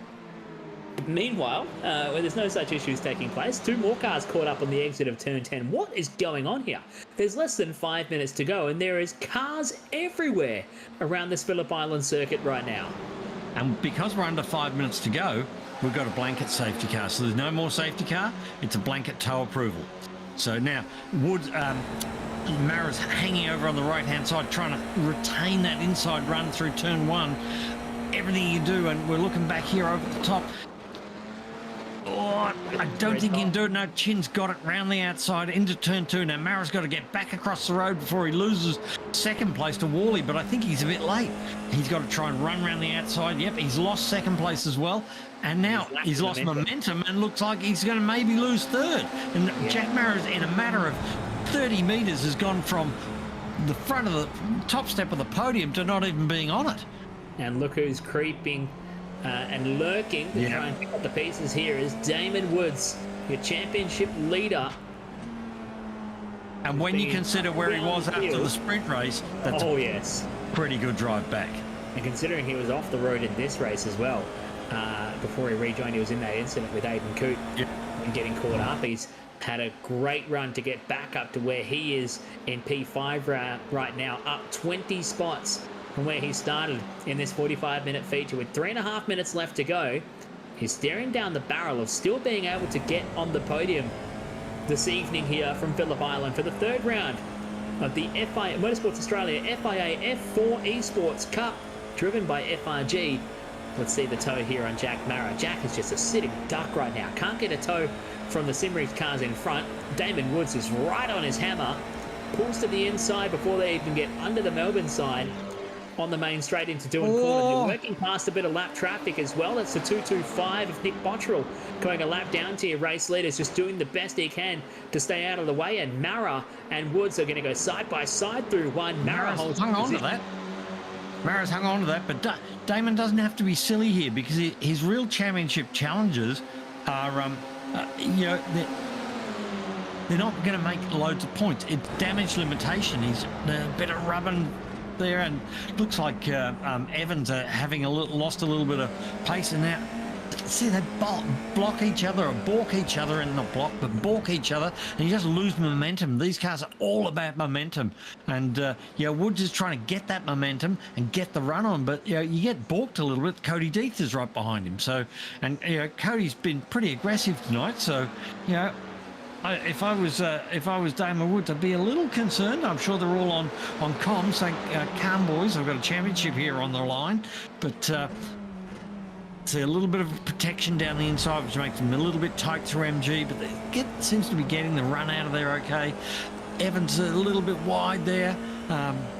Speaker 1: Meanwhile, where there's no such issues taking place, 2 more cars caught up on the exit of turn 10. What is going on here? There's less than 5 minutes to go, and there is cars everywhere around this Phillip Island circuit right now.
Speaker 2: And because we're under 5 minutes to go, we've got a blanket safety car. So there's no more safety car. It's a blanket tow approval. So now Mara's hanging over on the right-hand side, trying to retain that inside run through turn 1. Everything you do, and we're looking back here over the top. Oh, I don't think he can do it. No, Chin's got it round the outside into turn 2. Now Mara's got to get back across the road before he loses second place to Worley, but I think he's a bit late. He's got to try and run around the outside. Yep, he's lost second place as well. And now he's lost momentum and looks like he's going to maybe lose third. And Jack Mara's, in a matter of 30 metres, has gone from the front of the top step of the podium to not even being on it.
Speaker 1: And look who's creeping and lurking to try and pick up the pieces here is Damon Woods, your championship leader.
Speaker 2: And when you consider where he was after the sprint race, that's a pretty good drive back.
Speaker 1: And considering he was off the road in this race as well, before he rejoined, he was in that incident with Aiden Coote and getting caught up. He's had a great run to get back up to where he is in P5 right now, up 20 spots from where he started in this 45-minute feature. With 3.5 minutes left to go, he's staring down the barrel of still being able to get on the podium this evening here from Phillip Island for the 3rd round of the Motorsports Australia FIA F4 Esports Cup, driven by FRG. Let's see the tow here on Jack Mara. Jack is just a sitting duck right now. Can't get a tow from the Simrigs cars in front. Damon Woods is right on his hammer. Pulls to the inside before they even get under the Melbourne side on the main straight into Doohan Corner. They're working past a bit of lap traffic as well. That's the 225 of Nick Botterill going a lap down to your race leaders, just doing the best he can to stay out of the way. And Mara and Woods are going to go side by side through one. Mara holds
Speaker 2: hung on to that. Mara's hung on to that, but Damon doesn't have to be silly here, because his real championship challenges are, they're not going to make loads of points. It's damage limitation. He's a bit of rubbing there, and looks like Evans having lost a little bit of pace in that. See, they block each other, or balk each other, and not block, but balk each other, and you just lose momentum. These cars are all about momentum, and Woods is trying to get that momentum and get the run on, but you get balked a little bit. Cody Deeth is right behind him, so, and Cody's been pretty aggressive tonight, so if I was Damon Woods, I'd be a little concerned. I'm sure they're all on comms saying, calm boys, I've got a championship here on the line, but see a little bit of protection down the inside, which makes them a little bit tight through MG, but they seems to be getting the run out of there okay. Evans a little bit wide there,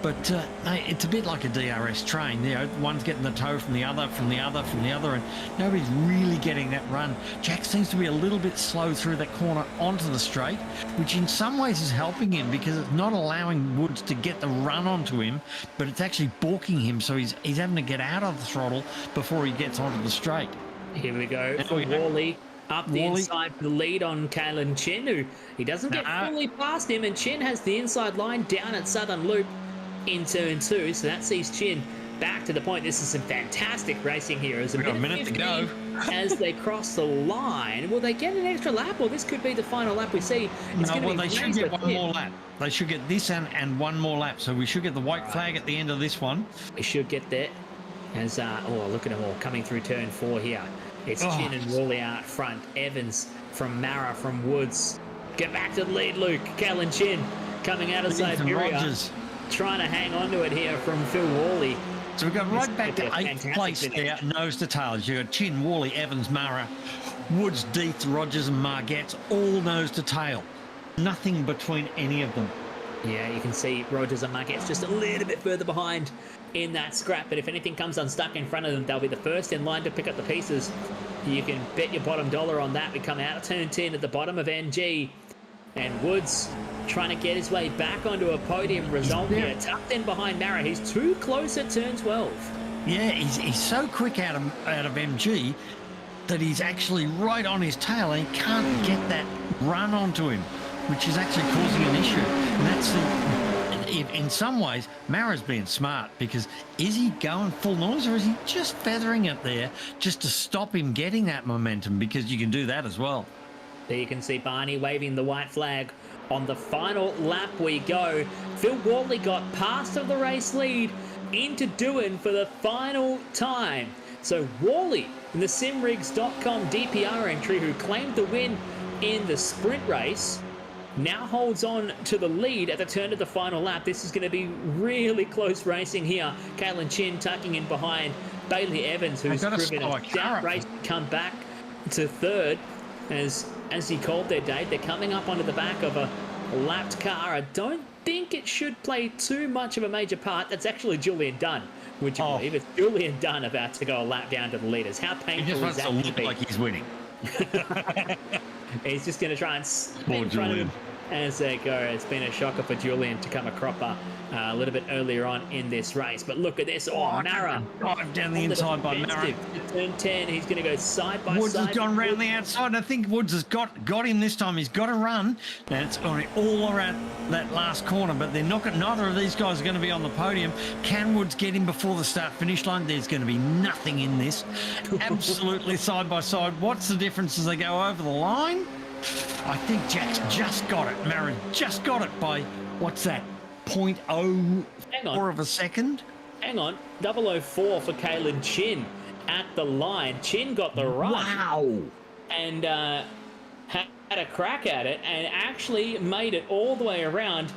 Speaker 2: but it's a bit like a DRS train. One's getting the tow from the other, and nobody's really getting that run. Jack seems to be a little bit slow through that corner onto the straight, which in some ways is helping him, because it's not allowing Woods to get the run onto him, but it's actually balking him, so he's having to get out of the throttle before he gets onto the straight.
Speaker 1: Here we go
Speaker 2: There
Speaker 1: for
Speaker 2: we go.
Speaker 1: Worley. Up the
Speaker 2: Worley.
Speaker 1: inside for the lead on Kalen Chin, who he doesn't get
Speaker 2: Nah.
Speaker 1: fully past him, and Chin has the inside line down at Southern Loop in turn 2, so that sees Chin back to the point. This is some fantastic racing here. As
Speaker 2: We've got a minute to go.
Speaker 1: as they cross the line. Will they get an extra lap, or this could be the final lap we see? It's
Speaker 2: No,
Speaker 1: gonna
Speaker 2: well,
Speaker 1: be
Speaker 2: they should
Speaker 1: razor
Speaker 2: get one
Speaker 1: thin.
Speaker 2: more lap. They should get this and one more lap. So we should get the white flag at the end of this one.
Speaker 1: We should get there. As oh, look at them all coming through turn 4 here. It's
Speaker 2: Oh.
Speaker 1: Chin and Worley out front. Evans from Mara from Woods. Get back to the lead, Luke. Kalen Chin coming out of
Speaker 2: Ethan
Speaker 1: Siberia.
Speaker 2: Rogers.
Speaker 1: Trying to hang on to it here from Phil Worley.
Speaker 2: So we go
Speaker 1: This
Speaker 2: right back
Speaker 1: could be
Speaker 2: to
Speaker 1: a
Speaker 2: 8th
Speaker 1: fantastic
Speaker 2: place
Speaker 1: finish.
Speaker 2: there, nose to tail. You got Chin, Worley, Evans, Mara, Woods, Deeth, Rogers, and Margetts, all nose to tail. Nothing between any of them.
Speaker 1: Yeah, you can see Rogers and Marquez just a little bit further behind in that scrap, but if anything comes unstuck in front of them, they'll be the first in line to pick up the pieces. You can bet your bottom dollar on that. We come out of turn 10 at the bottom of NG, and Woods trying to get his way back onto a podium result here. Tucked in behind Mara. He's too close at turn 12.
Speaker 2: Yeah, he's so quick out of MG that he's actually right on his tail and he can't get that run onto him, which is actually causing an issue. And that's in some ways, Mara's being smart, because is he going full noise or is he just feathering it there just to stop him getting that momentum? Because you can do that as well.
Speaker 1: There you can see Barney waving the white flag. On the final lap we go. Phil Worley got past of the race lead into Doohan for the final time. So Worley in the simrigs.com DPR entry, who claimed the win in the sprint race, now holds on to the lead at the turn of the final lap. This is going to be really close racing here. Kalen Chin tucking in behind Bailey Evans, who's driven a stout race to come back to third. As he called their date, they're coming up onto the back of a lapped car. I don't think it should play too much of a major part. That's actually Julian Dunn. Would you believe it's Julian Dunn about to go a lap down to the leaders? How
Speaker 2: He
Speaker 1: painful
Speaker 2: just
Speaker 1: is
Speaker 2: wants
Speaker 1: that
Speaker 2: to
Speaker 1: to
Speaker 2: look
Speaker 1: be?
Speaker 2: like he's winning.
Speaker 1: He's just going to try and spin
Speaker 2: Poor
Speaker 1: in front of
Speaker 2: Julian.
Speaker 1: him as they go. It's been a shocker for Julian to come a cropper a little bit earlier on in this race. But look at this. Oh, Mara.
Speaker 2: Drive down the inside by Mara.
Speaker 1: Turn 10, he's going to go side by
Speaker 2: Woods
Speaker 1: side.
Speaker 2: has gone round the outside, and I think Woods has got him this time. He's got to run, and it's going all around that last corner, but they're not. Neither of these guys are going to be on the podium. Can Woods get him before the start-finish line? There's going to be nothing in this. Absolutely side by side. What's the difference as they go over the line? I think Jack's just got it. Mara just got it by, what's that, 0.04 of a second?
Speaker 1: Hang on. 004 for Kalen Chin at the line. Chin got the run.
Speaker 2: Wow.
Speaker 1: And had a crack at it and actually made it all the way around.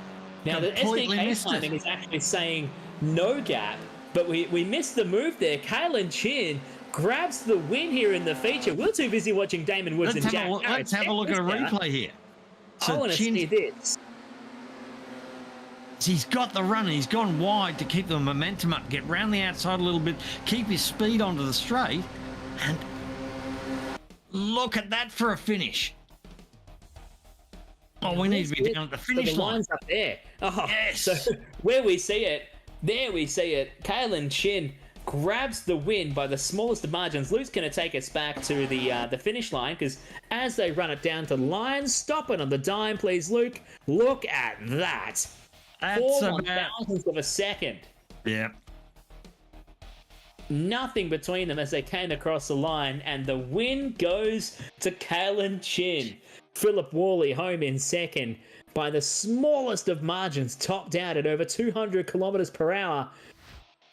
Speaker 1: Now, the
Speaker 2: Completely
Speaker 1: SDK
Speaker 2: missed it.
Speaker 1: timing is actually saying no gap, but we missed the move there. Kalen Chin grabs the win here in the feature. We're too busy watching Damon Woods and Jack.
Speaker 2: Let's have a look at a replay here.
Speaker 1: I want to see this.
Speaker 2: He's got the run. He's gone wide to keep the momentum up, get round the outside a little bit, keep his speed onto the straight, and look at that for a finish. Oh, we need to be down at the finish
Speaker 1: so the
Speaker 2: line.
Speaker 1: line's up there. Oh,
Speaker 2: Yes.
Speaker 1: So where we see it, there we see it. Kalen Chin grabs the win by the smallest of margins. Luke's going to take us back to the finish line, because as they run it down to the line, stop it on the dime, please, Luke. Look at that.
Speaker 2: That's
Speaker 1: 4
Speaker 2: about...
Speaker 1: thousandths of a second.
Speaker 2: Yeah.
Speaker 1: Nothing between them as they came across the line, and the win goes to Kalen Chin. Philip Worley home in second by the smallest of margins, topped out at over 200 kilometers per hour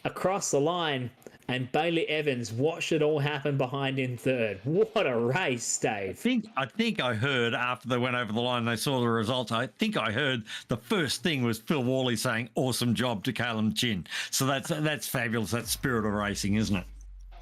Speaker 1: across the line, and Bailey Evans watched it all happen behind in third. What a race, Dave.
Speaker 2: I think I heard after they went over the line, they saw the results. I think I heard the first thing was Phil Worley saying, "Awesome job" to Kalen Chin. So that's fabulous. That's spirit of racing, isn't it?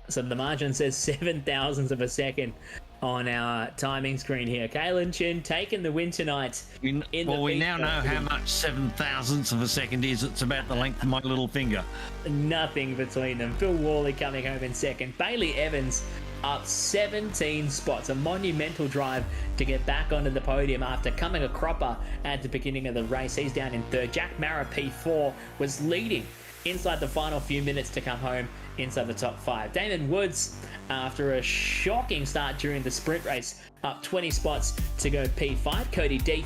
Speaker 1: So the margin says 7 thousandths of a second on our timing screen here. Kalen Chin taking the win tonight.
Speaker 2: We now know how much 7 thousandths of a second is. It's about the length of my little finger.
Speaker 1: Nothing between them. Phil Worley coming home in second. Bailey Evans up 17 spots. A monumental drive to get back onto the podium after coming a cropper at the beginning of the race. He's down in third. Jack Mara P4 was leading inside the final few minutes to come home inside the top 5. Damon Woods, after a shocking start during the sprint race, up 20 spots to go P5. Cody Deeth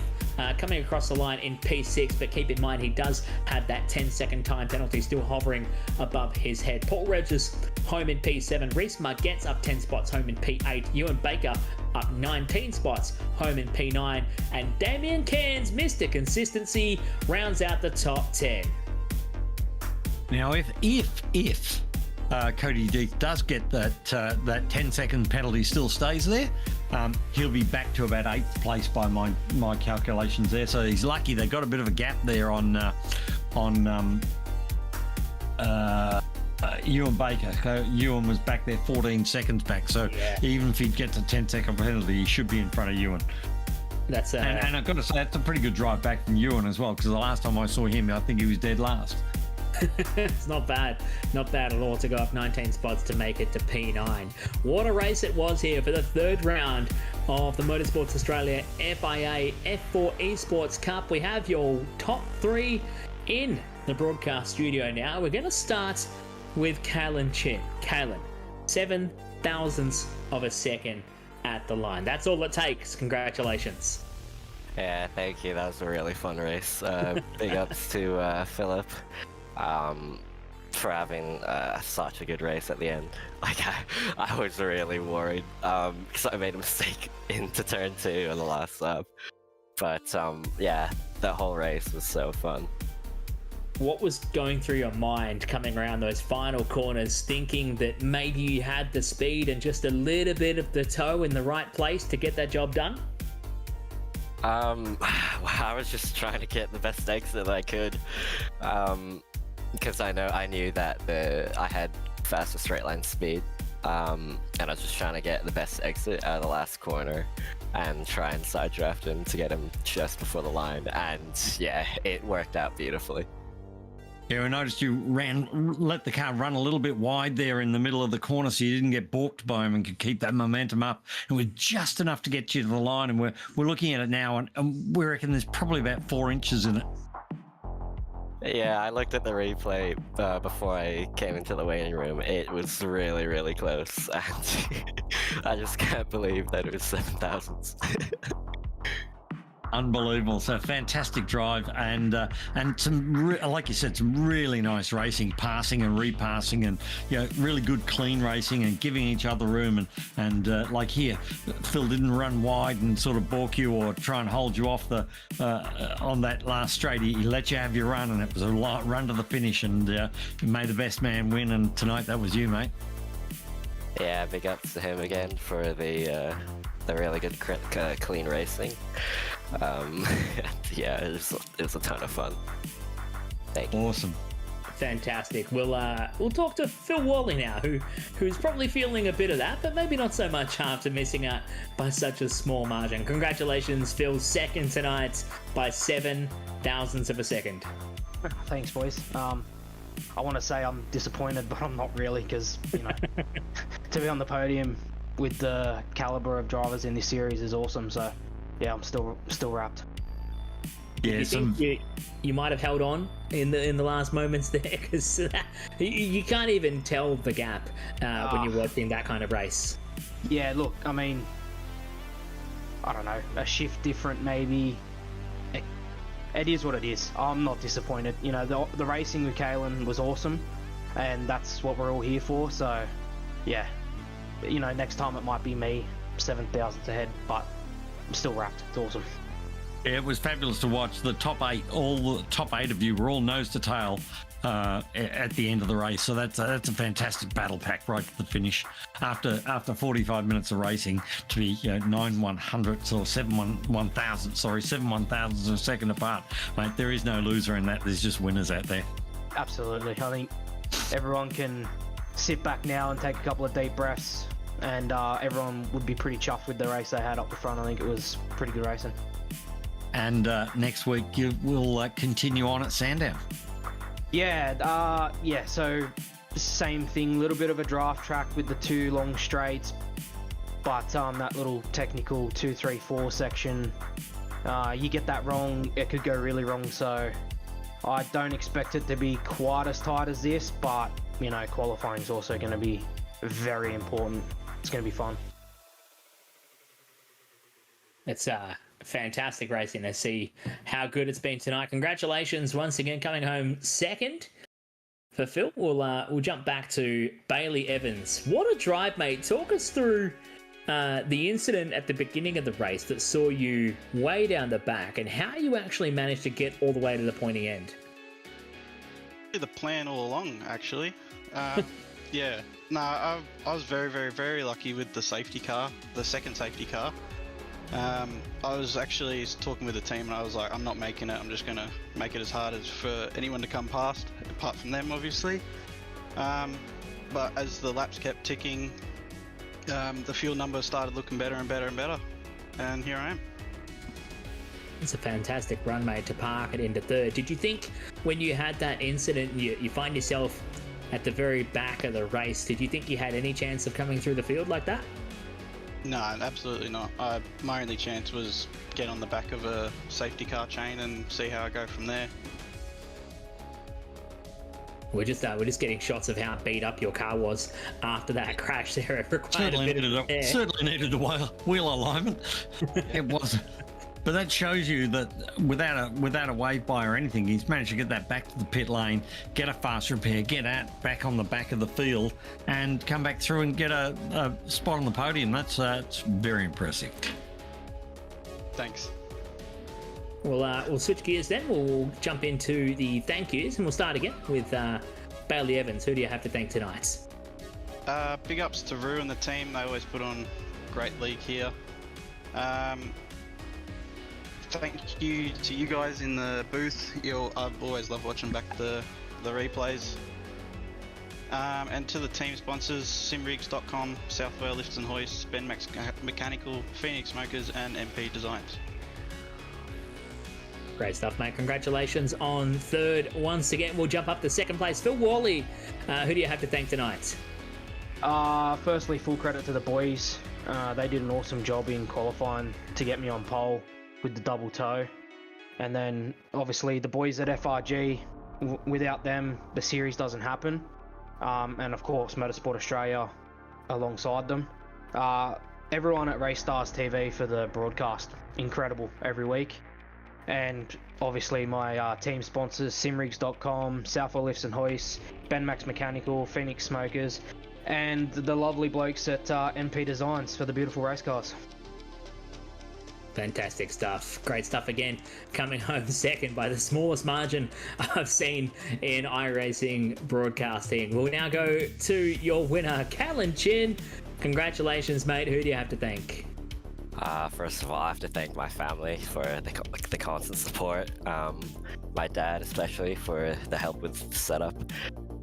Speaker 1: coming across the line in P6, but keep in mind he does have that 10-second time penalty still hovering above his head. Paul Rogers home in P7. Reese Margetts up 10 spots, home in P8. Ewan Baker up 19 spots, home in P9. And Damien Cairns, Mr. Consistency, rounds out the top 10.
Speaker 2: Now, if Cody Deeth does get that 10-second penalty still stays there, he'll be back to about 8th place by my calculations there. So he's lucky. They got a bit of a gap there on Ewan Baker. Ewan was back there 14 seconds back. So even if he gets a 10-second penalty, he should be in front of Ewan.
Speaker 1: That's
Speaker 2: and I've got to say, that's a pretty good drive back from Ewan as well, because the last time I saw him, I think he was dead last.
Speaker 1: It's not bad at all to go up 19 spots to make it to P9. What a race it was here for the third round of the Motorsports Australia FIA F4 Esports Cup. We have your top 3 in the broadcast studio now. We're going to start with Kalen Chin. Kalen, 7 thousandths of a second at the line. That's all it takes. Congratulations.
Speaker 4: Yeah, thank you. That was a really fun race. Big ups to Philip. For having such a good race at the end. Like, I was really worried because I made a mistake into turn 2 in the last lap. But yeah, the whole race was so fun.
Speaker 1: What was going through your mind coming around those final corners, thinking that maybe you had the speed and just a little bit of the toe in the right place to get that job done?
Speaker 4: I was just trying to get the best exit I could. Because I knew that I had faster straight line speed, and I was just trying to get the best exit out of the last corner and try and side draft him to get him just before the line, and yeah, it worked out beautifully.
Speaker 2: Yeah, I noticed you let the car run a little bit wide there in the middle of the corner so you didn't get balked by him and could keep that momentum up. And we're just enough to get you to the line, and we're looking at it now, and we reckon there's probably about 4 inches in it.
Speaker 4: Yeah, I looked at the replay before I came into the waiting room. It was really, really close, and I just can't believe that it was 7 thousandths.
Speaker 2: Unbelievable. So fantastic drive, and some, like you said, some really nice racing, passing and repassing, and really good clean racing and giving each other room. And like here, Phil didn't run wide and sort of balk you or try and hold you off the on that last straight. He let you have your run, and it was a run to the finish, and he made the best man win. And tonight that was you, mate.
Speaker 4: Yeah, big ups to him again for the really good clean racing. Yeah, it was a ton of fun. Thank you.
Speaker 2: Awesome.
Speaker 1: Fantastic. We'll talk to Phil Worley now, who's probably feeling a bit of that, but maybe not so much after missing out by such a small margin. Congratulations, Phil, second tonight by 7 thousandths of a second.
Speaker 3: Thanks, boys. I want to say I'm disappointed, but I'm not really, because to be on the podium with the caliber of drivers in this series is awesome. So yeah, I'm still wrapped.
Speaker 1: Yeah, you think you might have held on in the last moments there, because you can't even tell the gap when you're watching that kind of race.
Speaker 3: Yeah, look, I mean, I don't know, a shift different maybe. It is what it is. I'm not disappointed. The racing with Kalen was awesome, and that's what we're all here for. So yeah, next time it might be me 7 thousandths ahead, but I'm still wrapped. It's awesome.
Speaker 2: It was fabulous to watch. The top 8, all the top 8 of you were all nose to tail at the end of the race. So that's a fantastic battle pack right to the finish. After 45 minutes of racing, to be 9 100ths or 7 1,000ths of a second apart, mate, there is no loser in that. There's just winners out there.
Speaker 3: Absolutely. I think everyone can sit back now and take a couple of deep breaths, and everyone would be pretty chuffed with the race they had up the front. I think it was pretty good racing. And
Speaker 2: next week we'll continue on at Sandown.
Speaker 3: Yeah, so same thing, little bit of a draft track with the 2 long straights, but that little technical 2, 3, 4 section, you get that wrong, it could go really wrong. So I don't expect it to be quite as tight as this, but, you know, qualifying is also going to be very important. It's going to be fun.
Speaker 1: It's fantastic racing to see how good it's been tonight. Congratulations once again, coming home second for Phil. We'll jump back to Bailey Evans. What a drive, mate. Talk us through the incident at the beginning of the race that saw you way down the back and how you actually managed to get all the way to the pointy end.
Speaker 5: The plan all along, actually. Yeah. No, I was very, very, very lucky with the safety car, the second safety car. I was actually talking with the team and I was like, I'm not making it, I'm just going to make it as hard as for anyone to come past, apart from them obviously. But as the laps kept ticking, the fuel numbers started looking better and better and better, and here I am.
Speaker 1: It's a fantastic run, mate, to park it into third. Did you think when you had that incident, you find yourself at the very back of the race, did you think you had any chance of coming through the field like that?
Speaker 5: No, absolutely not. My only chance was get on the back of a safety car chain and see how I go from there.
Speaker 1: We're just getting shots of how beat up your car was after that crash there. It required
Speaker 2: certainly needed a wheel alignment. It wasn't. But that shows you that without a wave by or anything, he's managed to get that back to the pit lane, get a fast repair, get out back on the back of the field, and come back through and get a spot on the podium. That's very impressive.
Speaker 5: Thanks.
Speaker 1: We'll switch gears then. We'll jump into the thank yous, and we'll start again with Bailey Evans. Who do you have to thank tonight?
Speaker 5: Big ups to Rue and the team. They always put on a great league here. Thank you to you guys in the booth. I've always loved watching back the replays. And to the team sponsors, simrigs.com, Southwell Lifts and Hoists, Ben Max Mechanical, Phoenix Smokers, and MP Designs.
Speaker 1: Great stuff, mate. Congratulations on third once again. We'll jump up to second place. Phil Worley, who do you have to thank tonight?
Speaker 3: Firstly, full credit to the boys. They did an awesome job in qualifying to get me on pole with the double toe. And then, obviously, the boys at FRG, without them, the series doesn't happen. And, of course, Motorsport Australia alongside them. Everyone at Race Stars TV for the broadcast. Incredible every week. And obviously my team sponsors, simrigs.com, Southwell Lifts and Hoists, Ben Max Mechanical, Phoenix Smokers, and the lovely blokes at MP Designs for the beautiful race cars.
Speaker 1: Fantastic stuff. Great stuff again. Coming home second by the smallest margin I've seen in iRacing broadcasting. We'll now go to your winner, Callan Chin. Congratulations, mate. Who do you have to thank?
Speaker 4: First of all, I have to thank my family for the constant support. My dad, especially, for the help with the setup.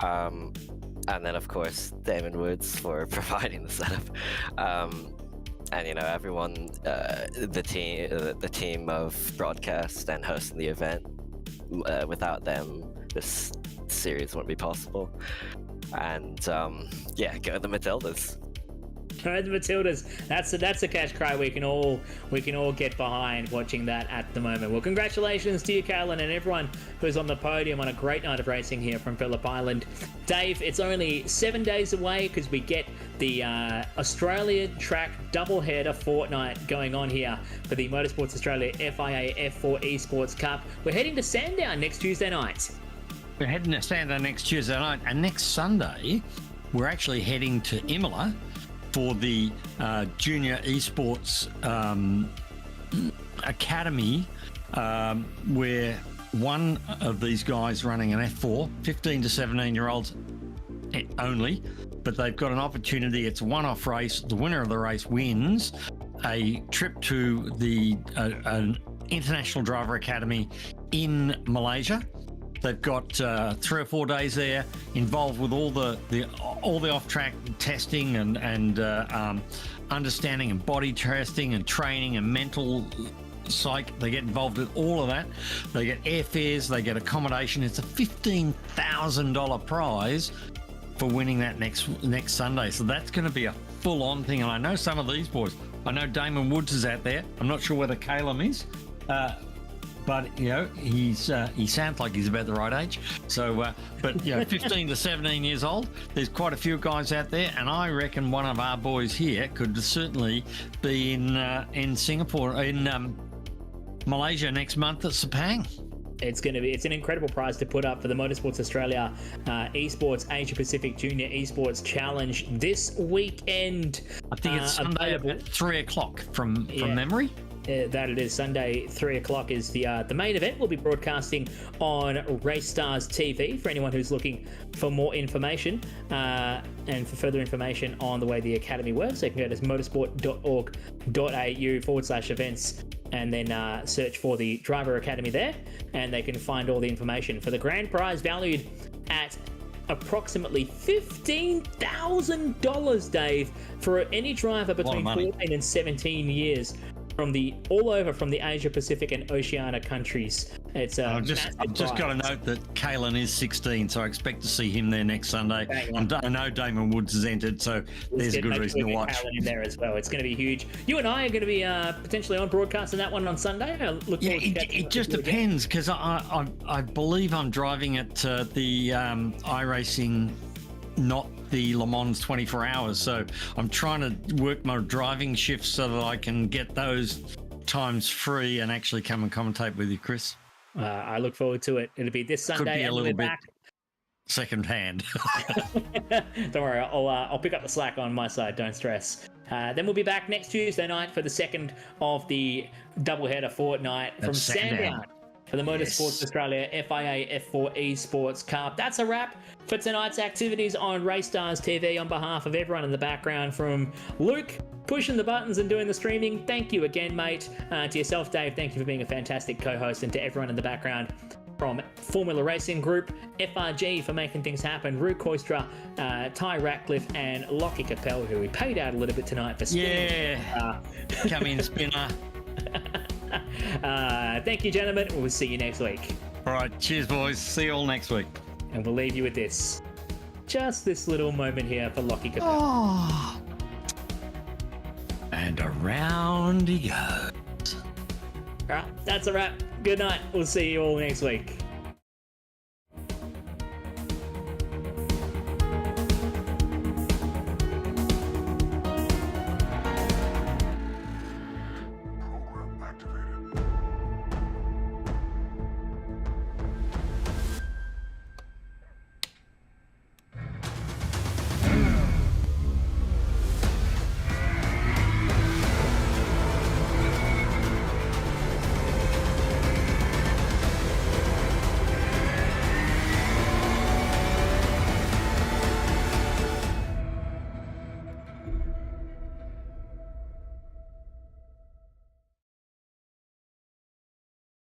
Speaker 4: And then, of course, Damon Woods for providing the setup. And you know, everyone, the team of broadcast and hosting the event. Without them, this series wouldn't be possible. And yeah, go the Matildas.
Speaker 1: The Matildas. That's a cash cry we can all get behind watching that at the moment. Well, congratulations to you, Callan, and everyone who's on the podium on a great night of racing here from Phillip Island. Dave, it's only 7 days away because we get the Australia track doubleheader fortnight going on here for the Motorsports Australia FIA F4 Esports Cup. We're heading to Sandown next Tuesday night.
Speaker 2: We're heading to Sandown next Tuesday night, and next Sunday we're actually heading to Imola for the Junior Esports Academy, where one of these guys running an F4, 15 to 17-year-olds only, but they've got an opportunity. It's a one-off race. The winner of the race wins a trip to the International Driver Academy in Malaysia. They've got 3 or 4 days there, involved with all the off-track testing and understanding and body testing and training and mental psych. They get involved with all of that. They get airfares, they get accommodation. It's a $15,000 prize for winning that next Sunday. So that's going to be a full-on thing. And I know some of these boys. I know Damon Woods is out there. I'm not sure whether Calum is. but he sounds like he's about the right age. So, but 15 to 17 years old. There's quite a few guys out there, and I reckon one of our boys here could certainly be in Singapore, in Malaysia next month at Sepang.
Speaker 1: It's an incredible prize to put up for the Motorsports Australia Esports Asia Pacific Junior Esports Challenge this weekend.
Speaker 2: I think it's Sunday at 3 o'clock from memory.
Speaker 1: That it is. Sunday 3 o'clock is the main event. We'll be broadcasting on Race Stars TV for anyone who's looking for more information and for further information on the way the academy works. They can go to motorsport.org.au/events and then search for the Driver Academy there, and they can find all the information for the grand prize valued at approximately $15,000, Dave, for any driver between 14 and 17 years from the Asia Pacific and Oceania countries. It's
Speaker 2: I've just got a note that Kalen is 16, so I expect to see him there next Sunday. I know Damon Woods has entered, so there's a good reason to watch.
Speaker 1: Kalen in there as well. It's going to be huge. You and I are going to be potentially on broadcasting that one on Sunday.
Speaker 2: It just depends, because I believe I'm driving at the iRacing, not the Le Mans 24 hours, so I'm trying to work my driving shifts so that I can get those times free and actually come and commentate with you, Chris.
Speaker 1: I look forward to it. It'll be this Sunday.
Speaker 2: Could be a little bit
Speaker 1: back.
Speaker 2: Second hand.
Speaker 1: Don't worry, I'll pick up the slack on my side. Don't stress. Then we'll be back next Tuesday night for the second of the doubleheader fortnight from Sandown for the Motorsports Australia FIA F4 Esports Cup. That's a wrap for tonight's activities on Race Stars TV. On behalf of everyone in the background, from Luke pushing the buttons and doing the streaming, thank you again, mate. To yourself, Dave, thank you for being a fantastic co-host, and to everyone in the background from Formula Racing Group, FRG for making things happen, Rue Koistra, Ty Ratcliffe, and Lockie Capel, who we paid out a little bit tonight for spinning.
Speaker 2: Come in, spinner.
Speaker 1: Thank you, gentlemen. We'll see you next week.
Speaker 2: All right, cheers, boys. See you all next week.
Speaker 1: And we'll leave you with this. Just this little moment here for Lockie Capel.
Speaker 2: Oh. And around he goes.
Speaker 1: All right, that's a wrap. Good night. We'll see you all next week.